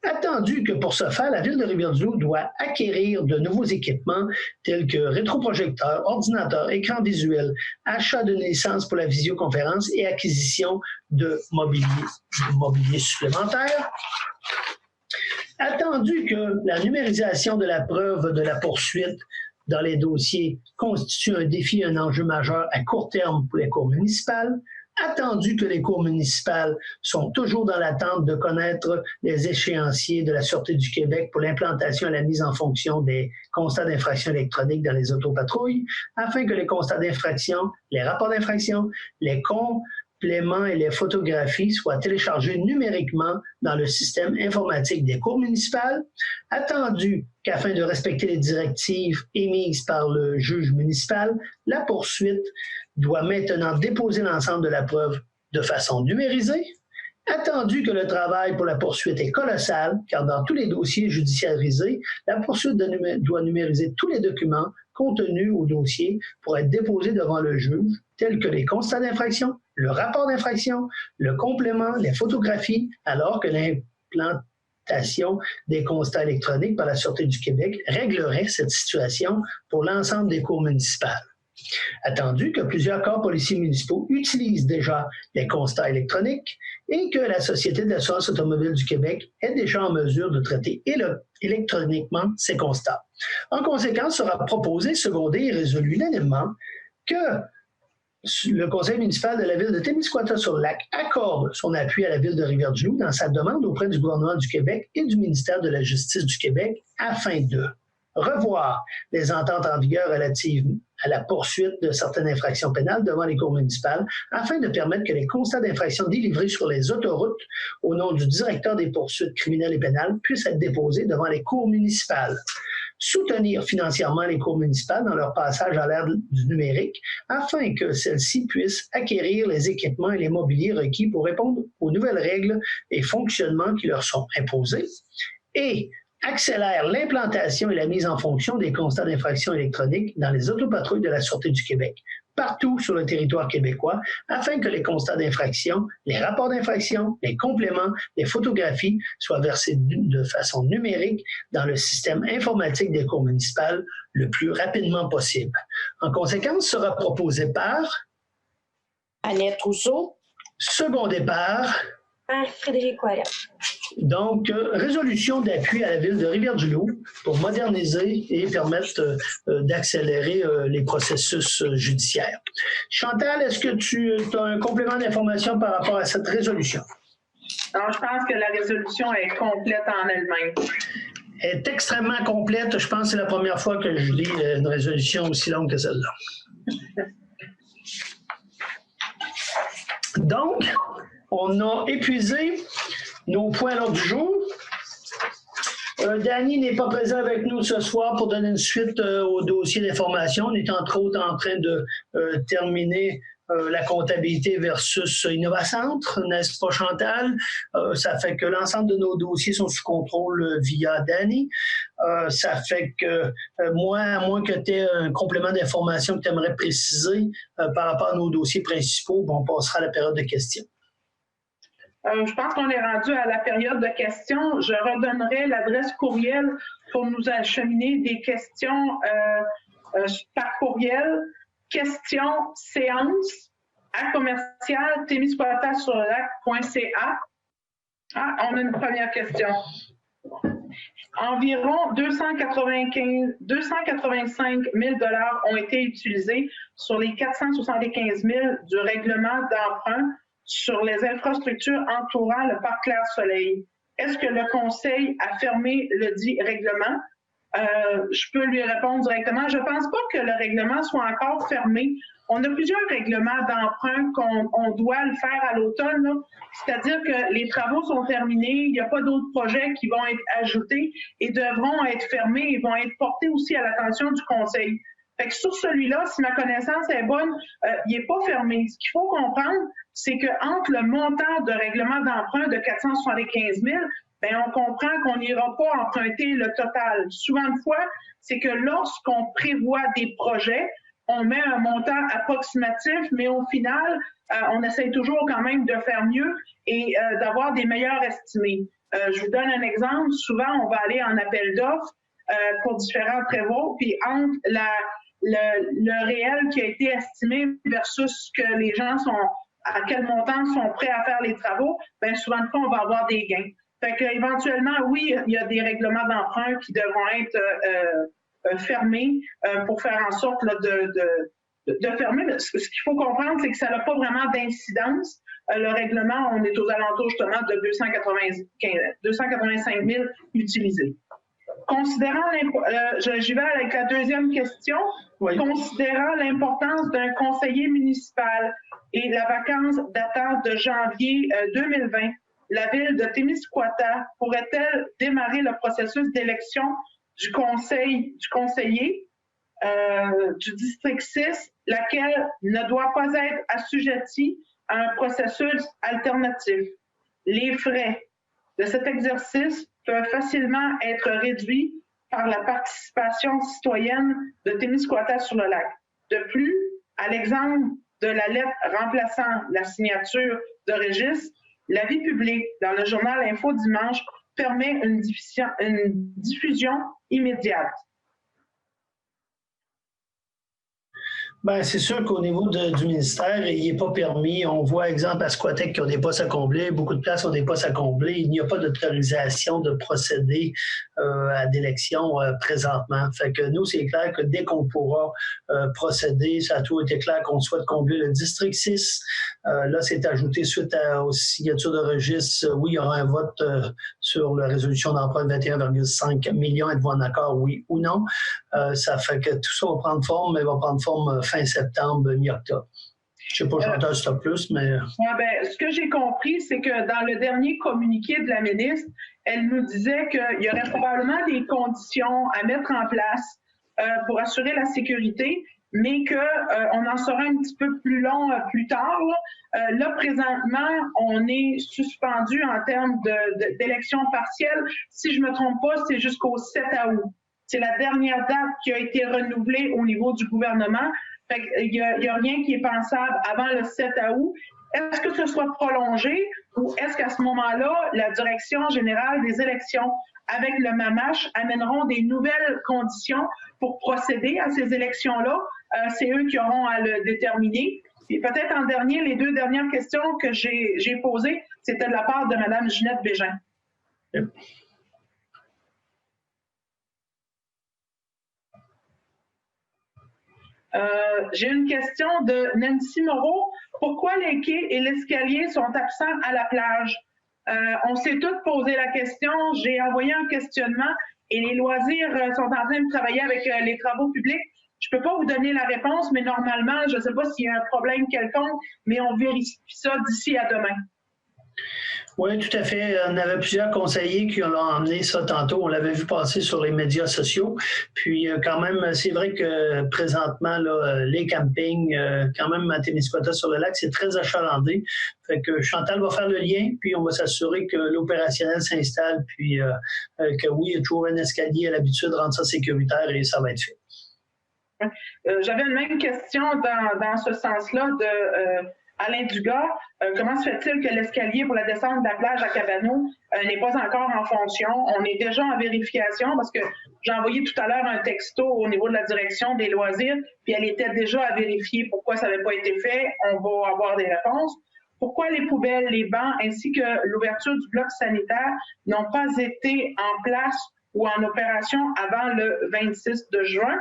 A: Attendu que pour ce faire, la ville de Rivière-du-Loup doit acquérir de nouveaux équipements tels que rétroprojecteurs, ordinateurs, écrans visuels, achat de licence pour la visioconférence et acquisition de mobilier supplémentaire. Attendu que la numérisation de la preuve de la poursuite dans les dossiers constitue un défi et un enjeu majeur à court terme pour les cours municipales, attendu que les cours municipales sont toujours dans l'attente de connaître les échéanciers de la Sûreté du Québec pour l'implantation et la mise en fonction des constats d'infraction électroniques dans les autopatrouilles, afin que les constats d'infraction, les rapports d'infraction, les compléments et les photographies soient téléchargés numériquement dans le système informatique des cours municipales, attendu qu'afin de respecter les directives émises par le juge municipal, la poursuite doit maintenant déposer l'ensemble de la preuve de façon numérisée, attendu que le travail pour la poursuite est colossal, car dans tous les dossiers judiciarisés, la poursuite doit numériser tous les documents contenus au dossier pour être déposés devant le juge, tels que les constats d'infraction, le rapport d'infraction, le complément, les photographies, alors que l'implantation des constats électroniques par la Sûreté du Québec réglerait cette situation pour l'ensemble des cours municipales. Attendu que plusieurs corps policiers municipaux utilisent déjà les constats électroniques et que la Société d'assurance automobile du Québec est déjà en mesure de traiter électroniquement ces constats. En conséquence, sera proposé, secondé et résolu unanimement que le conseil municipal de la ville de Témiscouata-sur-Lac accorde son appui à la ville de Rivière-du-Loup dans sa demande auprès du gouvernement du Québec et du ministère de la Justice du Québec afin de revoir les ententes en vigueur relatives à la poursuite de certaines infractions pénales devant les cours municipales afin de permettre que les constats d'infraction délivrés sur les autoroutes au nom du directeur des poursuites criminelles et pénales puissent être déposés devant les cours municipales. Soutenir financièrement les cours municipales dans leur passage à l'ère du numérique afin que celles-ci puissent acquérir les équipements et les mobiliers requis pour répondre aux nouvelles règles et fonctionnements qui leur sont imposés et accélère l'implantation et la mise en fonction des constats d'infraction électroniques dans les autopatrouilles de la Sûreté du Québec, partout sur le territoire québécois, afin que les constats d'infraction, les rapports d'infraction, les compléments, les photographies soient versés de façon numérique dans le système informatique des cours municipales le plus rapidement possible. En conséquence, sera proposé par
E: Annette Rousseau.
A: Secondé par
C: Frédéric Ouellet.
A: Donc, résolution d'appui à la ville de Rivière-du-Loup pour moderniser et permettre d'accélérer les processus judiciaires. Chantal, est-ce que tu as un complément d'information par rapport à cette résolution?
B: Alors, je pense que la résolution est complète en elle-même.
A: Elle est extrêmement complète. Je pense que c'est la première fois que je lis une résolution aussi longue que celle-là. Donc, on a épuisé nos points à l'ordre du jour. Danny n'est pas présent avec nous ce soir pour donner une suite au dossier d'information. On est entre autres en train de terminer la comptabilité versus Innovacentre, n'est-ce pas Chantal? Ça fait que l'ensemble de nos dossiers sont sous contrôle via Danny. Ça fait que moi, à moins que tu aies un complément d'information que tu aimerais préciser par rapport à nos dossiers principaux, on passera à la période de questions.
B: Je pense qu'on est rendu à la période de questions. Je redonnerai l'adresse courriel pour nous acheminer des questions par courriel. Questions séance@témiscouatasurlac.ca. Ah, on a une première question. Environ 285 000 $ ont été utilisés sur les 475 000 du règlement d'emprunt sur les infrastructures entourant le parc Clair-Soleil. Est-ce que le Conseil a fermé le dit règlement? Je peux lui répondre directement. Je ne pense pas que le règlement soit encore fermé. On a plusieurs règlements d'emprunt qu'on doit le faire à l'automne. C'est-à-dire que les travaux sont terminés, il n'y a pas d'autres projets qui vont être ajoutés et devront être fermés et vont être portés aussi à l'attention du Conseil. Fait que sur celui-là, si ma connaissance est bonne, il n'est pas fermé. Ce qu'il faut comprendre, c'est qu'entre le montant de règlement d'emprunt de 475 000, bien, on comprend qu'on n'ira pas emprunter le total. Souvent de fois, c'est que lorsqu'on prévoit des projets, on met un montant approximatif, mais au final, on essaie toujours quand même de faire mieux et d'avoir des meilleurs estimés. Je vous donne un exemple. Souvent, on va aller en appel d'offres pour différents travaux, puis entre le réel qui a été estimé versus ce que les gens à quel montant sont prêts à faire les travaux, bien souvent de fois, on va avoir des gains. Fait qu'éventuellement, oui, il y a des règlements d'emprunt qui devront être fermés pour faire en sorte là, de fermer. Mais ce qu'il faut comprendre, c'est que ça n'a pas vraiment d'incidence. Le règlement, on est aux alentours justement de 285 000 utilisés. Considérant j'y vais avec la deuxième question. Oui. Considérant l'importance d'un conseiller municipal et la vacance datant de janvier 2020, la ville de Témiscouata pourrait-elle démarrer le processus d'élection du conseiller du district 6, laquelle ne doit pas être assujettie à un processus alternatif? Les frais de cet exercice peuvent facilement être réduits par la participation citoyenne de Témiscouata-sur-le-Lac. De plus, à l'exemple de la lettre remplaçant la signature de Régis, l'avis public dans le journal Info Dimanche permet une diffusion immédiate.
A: Bien, c'est sûr qu'au niveau du ministère, il n'est pas permis. On voit, exemple, à Squatec qui ont des postes à combler, beaucoup de places ont des postes à combler. Il n'y a pas d'autorisation de procéder à d'élection présentement. Fait que nous, c'est clair que dès qu'on pourra procéder, ça a tout été clair qu'on souhaite combler le district 6. Là, c'est ajouté suite aux signatures de registre. Oui, il y aura un vote sur la résolution d'emprunt de 21,5 millions. Êtes-vous en accord, oui ou non? Ça fait que tout ça va prendre forme, mais va prendre forme fin septembre, mi-octobre. Je ne sais pas, Chantal, si tu as plus, mais...
B: Ouais, ben, ce que j'ai compris, c'est que dans le dernier communiqué de la ministre, elle nous disait qu'il y aurait probablement des conditions à mettre en place pour assurer la sécurité, mais qu'on en saura un petit peu plus long plus tard. Là, présentement, on est suspendu en termes d'élection partielle. Si je ne me trompe pas, c'est jusqu'au 7 août. C'est la dernière date qui a été renouvelée au niveau du gouvernement. Fait qu'il y a rien qui est pensable avant le 7 août. Est-ce que ce soit prolongé ou est-ce qu'à ce moment-là, la Direction générale des élections avec le MAMACH amèneront des nouvelles conditions pour procéder à ces élections-là? C'est eux qui auront à le déterminer. Et peut-être en dernier, les deux dernières questions que j'ai posées, c'était de la part de Mme Ginette Bégin. Yep. J'ai une question de Nancy Moreau. Pourquoi les quais et l'escalier sont absents à la plage? On s'est toutes posé la question. J'ai envoyé un questionnement et les loisirs sont en train de travailler avec les travaux publics Je ne peux pas vous donner la réponse, mais normalement, je ne sais pas s'il y a un problème quelconque, mais on vérifie ça d'ici à demain.
A: Oui, tout à fait. On avait plusieurs conseillers qui ont emmené ça tantôt. On l'avait vu passer sur les médias sociaux. Puis quand même, c'est vrai que présentement, là, les campings, quand même à Témiscouata sur le lac, c'est très achalandé. Fait que Chantal va faire le lien, puis on va s'assurer que l'opérationnel s'installe, puis que oui, il y a toujours un escalier à l'habitude, rendre ça sécuritaire et ça va être fait.
B: J'avais une même question dans ce sens-là de Alain Dugas. Comment se fait-il que l'escalier pour la descente de la plage à Cabano n'est pas encore en fonction? On est déjà en vérification parce que j'ai envoyé tout à l'heure un texto au niveau de la direction des loisirs, puis elle était déjà à vérifier pourquoi ça n'avait pas été fait. On va avoir des réponses. Pourquoi les poubelles, les bancs ainsi que l'ouverture du bloc sanitaire n'ont pas été en place ou en opération avant le 26 de juin?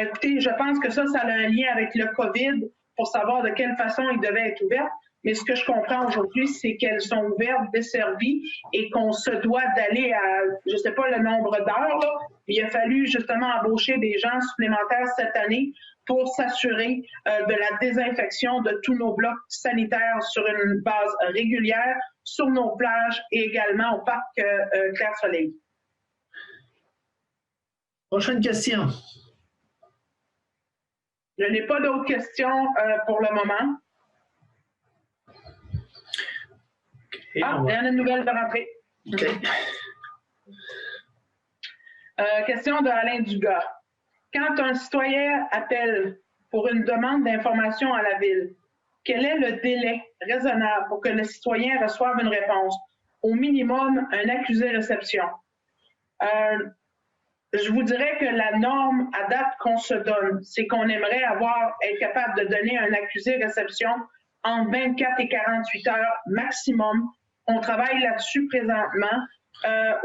B: Écoutez, je pense que ça a un lien avec le COVID pour savoir de quelle façon ils devaient être ouvertes. Mais ce que je comprends aujourd'hui, c'est qu'elles sont ouvertes, desservies et qu'on se doit d'aller à, je ne sais pas le nombre d'heures, là. Il a fallu justement embaucher des gens supplémentaires cette année pour s'assurer de la désinfection de tous nos blocs sanitaires sur une base régulière, sur nos plages et également au parc Clair-Soleil.
A: Prochaine question.
B: Je n'ai pas d'autres questions pour le moment.
A: Okay,
B: il y en a une nouvelle de rentrée.
A: OK.
B: Question de Alain Dugas. Quand un citoyen appelle pour une demande d'information à la Ville, quel est le délai raisonnable pour que le citoyen reçoive une réponse? Au minimum, un accusé-réception. Je vous dirais que la norme à date qu'on se donne, c'est qu'on aimerait être capable de donner un accusé-réception en 24 et 48 heures maximum. On travaille là-dessus présentement.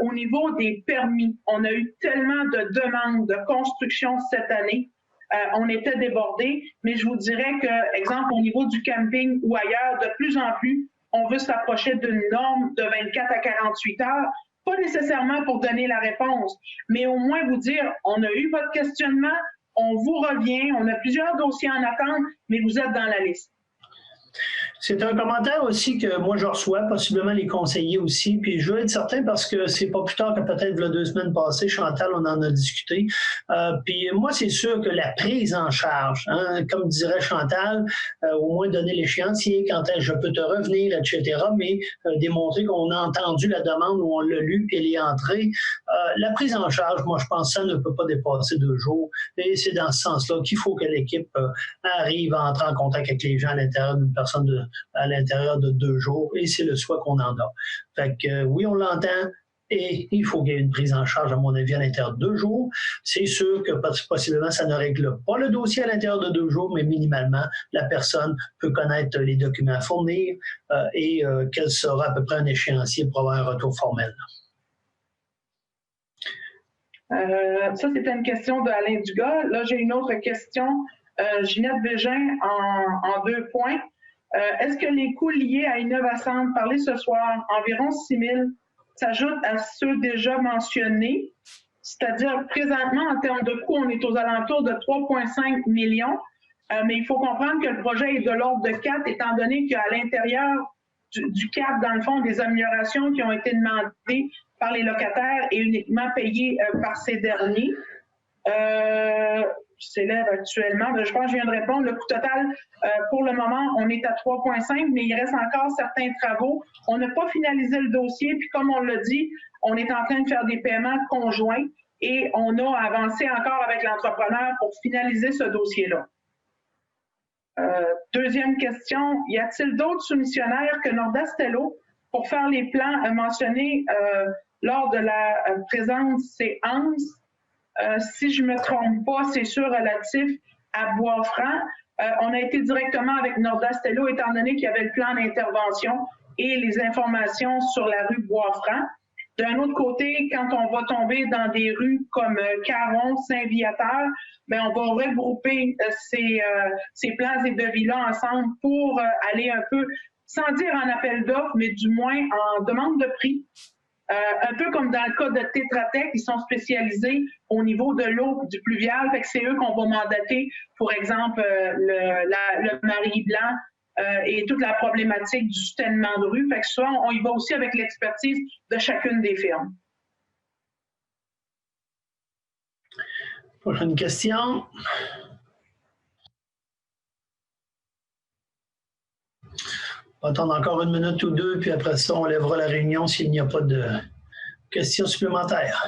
B: Au niveau des permis, on a eu tellement de demandes de construction cette année. On était débordés, mais je vous dirais que, exemple, au niveau du camping ou ailleurs, de plus en plus, on veut s'approcher d'une norme de 24 à 48 heures. Pas nécessairement pour donner la réponse, mais au moins vous dire, on a eu votre questionnement, on vous revient, on a plusieurs dossiers en attente, mais vous êtes dans la liste.
A: C'est un commentaire aussi que moi je reçois, possiblement les conseillers aussi, puis je veux être certain parce que c'est pas plus tard que peut-être 2 semaines passées, Chantal, on en a discuté. Puis moi, c'est sûr que la prise en charge, hein, comme dirait Chantal, au moins donner l'échéancier, quand est-ce que je peux te revenir, etc., mais démontrer qu'on a entendu la demande ou on l'a lu puis elle est entrée. La prise en charge, moi je pense que ça ne peut pas dépasser 2 jours. Et c'est dans ce sens-là qu'il faut que l'équipe arrive à entrer en contact avec les gens à l'intérieur d'une personne à l'intérieur de 2 jours, et c'est le souhait qu'on en a. Fait que oui, on l'entend, et il faut qu'il y ait une prise en charge, à mon avis, à l'intérieur de 2 jours. C'est sûr que possiblement, ça ne règle pas le dossier à l'intérieur de 2 jours, mais minimalement, la personne peut connaître les documents à fournir et quel sera à peu près un échéancier pour avoir un retour formel.
B: Ça, c'était une question d'Alain Dugas. Là, j'ai une autre question. Ginette Bégin, en 2 points. Est-ce que les coûts liés à Innovacent parlé ce soir, environ 6 000, s'ajoutent à ceux déjà mentionnés? C'est-à-dire, présentement, en termes de coûts, on est aux alentours de 3,5 millions, mais il faut comprendre que le projet est de l'ordre de 4, étant donné qu'à l'intérieur du 4, dans le fond, des améliorations qui ont été demandées par les locataires et uniquement payées par ces derniers. S'élève actuellement. Je pense que je viens de répondre. Le coût total, pour le moment, on est à 3,5, mais il reste encore certains travaux. On n'a pas finalisé le dossier, puis comme on l'a dit, on est en train de faire des paiements conjoints et on a avancé encore avec l'entrepreneur pour finaliser ce dossier-là. Deuxième question, y a-t-il d'autres soumissionnaires que Nordastello pour faire les plans mentionnés lors de la présente séance? Si je ne me trompe pas, c'est sûr relatif à Bois-Franc. On a été directement avec Nordastello étant donné qu'il y avait le plan d'intervention et les informations sur la rue Bois-Franc. D'un autre côté, quand on va tomber dans des rues comme Caron, Saint-Viateur, on va regrouper ces plans et devis-là ensemble pour aller un peu, sans dire en appel d'offres, mais du moins en demande de prix, Un peu comme dans le cas de Tetra Tech, ils sont spécialisés au niveau de l'eau du pluvial, fait que c'est eux qu'on va mandater, pour exemple, le Marie-Blanc et toute la problématique du soutènement de rue. Fait que ça, on y va aussi avec l'expertise de chacune des firmes.
A: Prochaine question. On va attendre encore 1 minute ou 2, puis après ça, on lèvera la réunion s'il n'y a pas de questions supplémentaires.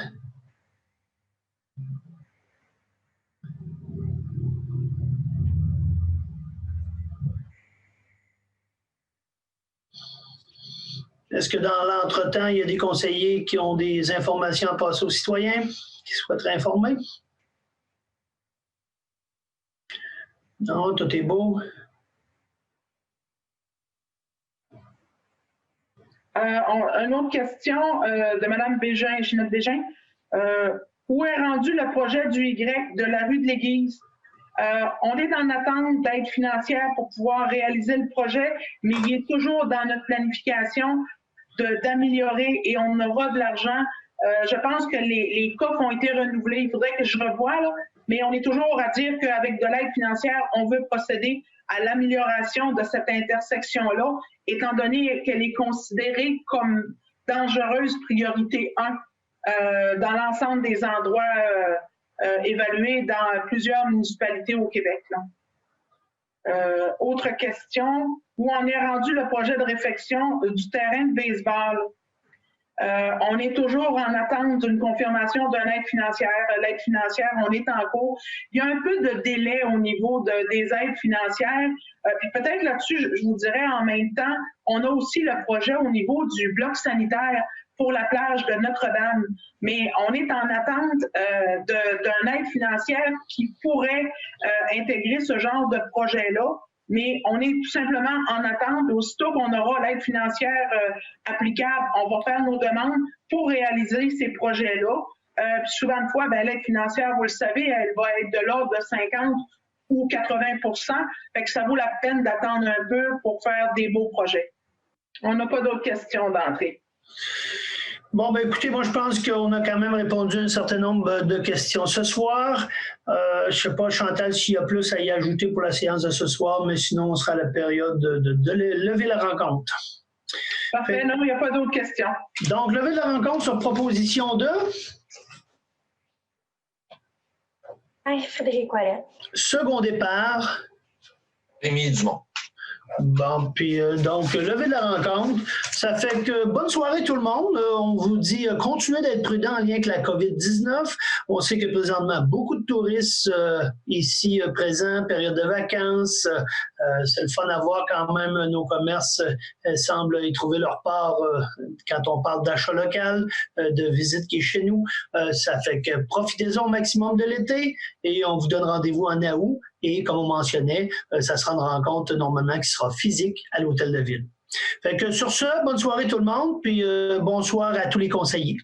A: Est-ce que dans l'entretemps, il y a des conseillers qui ont des informations à passer aux citoyens, qui souhaiteraient informer? Non, tout est beau.
B: Une autre question de Mme Bégin, Ginette Bégin. Où est rendu le projet du Y de la rue de l'Église? On est en attente d'aide financière pour pouvoir réaliser le projet, mais il est toujours dans notre planification d'améliorer et on aura de l'argent. Je pense que les coffres ont été renouvelés. Il faudrait que je revoie, là, mais on est toujours à dire qu'avec de l'aide financière, on veut procéder à l'amélioration de cette intersection-là, étant donné qu'elle est considérée comme dangereuse priorité 1 dans l'ensemble des endroits évalués dans plusieurs municipalités au Québec. Autre question, où en est rendu le projet de réfection du terrain de baseball? On est toujours en attente d'une confirmation d'une aide financière. L'aide financière, on est en cours. Il y a un peu de délai au niveau des aides financières. Puis peut-être là-dessus, je vous dirais en même temps, on a aussi le projet au niveau du bloc sanitaire pour la plage de Notre-Dame. Mais on est en attente d'une aide financière qui pourrait intégrer ce genre de projet-là. Mais on est tout simplement en attente. Aussitôt qu'on aura l'aide financière applicable, on va faire nos demandes pour réaliser ces projets-là. Puis souvent de fois, l'aide financière, vous le savez, elle va être de l'ordre de 50 ou 80%. Fait que ça vaut la peine d'attendre un peu pour faire des beaux projets. On n'a pas d'autres questions d'entrée.
A: Bon, écoutez, moi, je pense qu'on a quand même répondu à un certain nombre de questions ce soir. Je ne sais pas, Chantal, s'il y a plus à y ajouter pour la séance de ce soir, mais sinon, on sera à la période de lever la rencontre.
B: Parfait, non, il n'y a pas d'autres questions.
A: Donc, lever la rencontre sur proposition de...
C: Frédéric Ouellet.
A: Second départ.
D: Rémi Dumont.
A: Bon, puis donc, lever de la rencontre. Ça fait que bonne soirée tout le monde. On vous dit continuez d'être prudent en lien avec la COVID-19. On sait que présentement, beaucoup de touristes ici présents, période de vacances. C'est le fun à voir quand même. Nos commerces semblent y trouver leur part quand on parle d'achat local, de visite qui est chez nous. Ça fait que profitez-en au maximum de l'été et on vous donne rendez-vous en août. Et comme on mentionnait, ça sera une rencontre normalement qui sera physique à l'Hôtel de Ville. Fait que sur ce, bonne soirée tout le monde, puis bonsoir à tous les conseillers.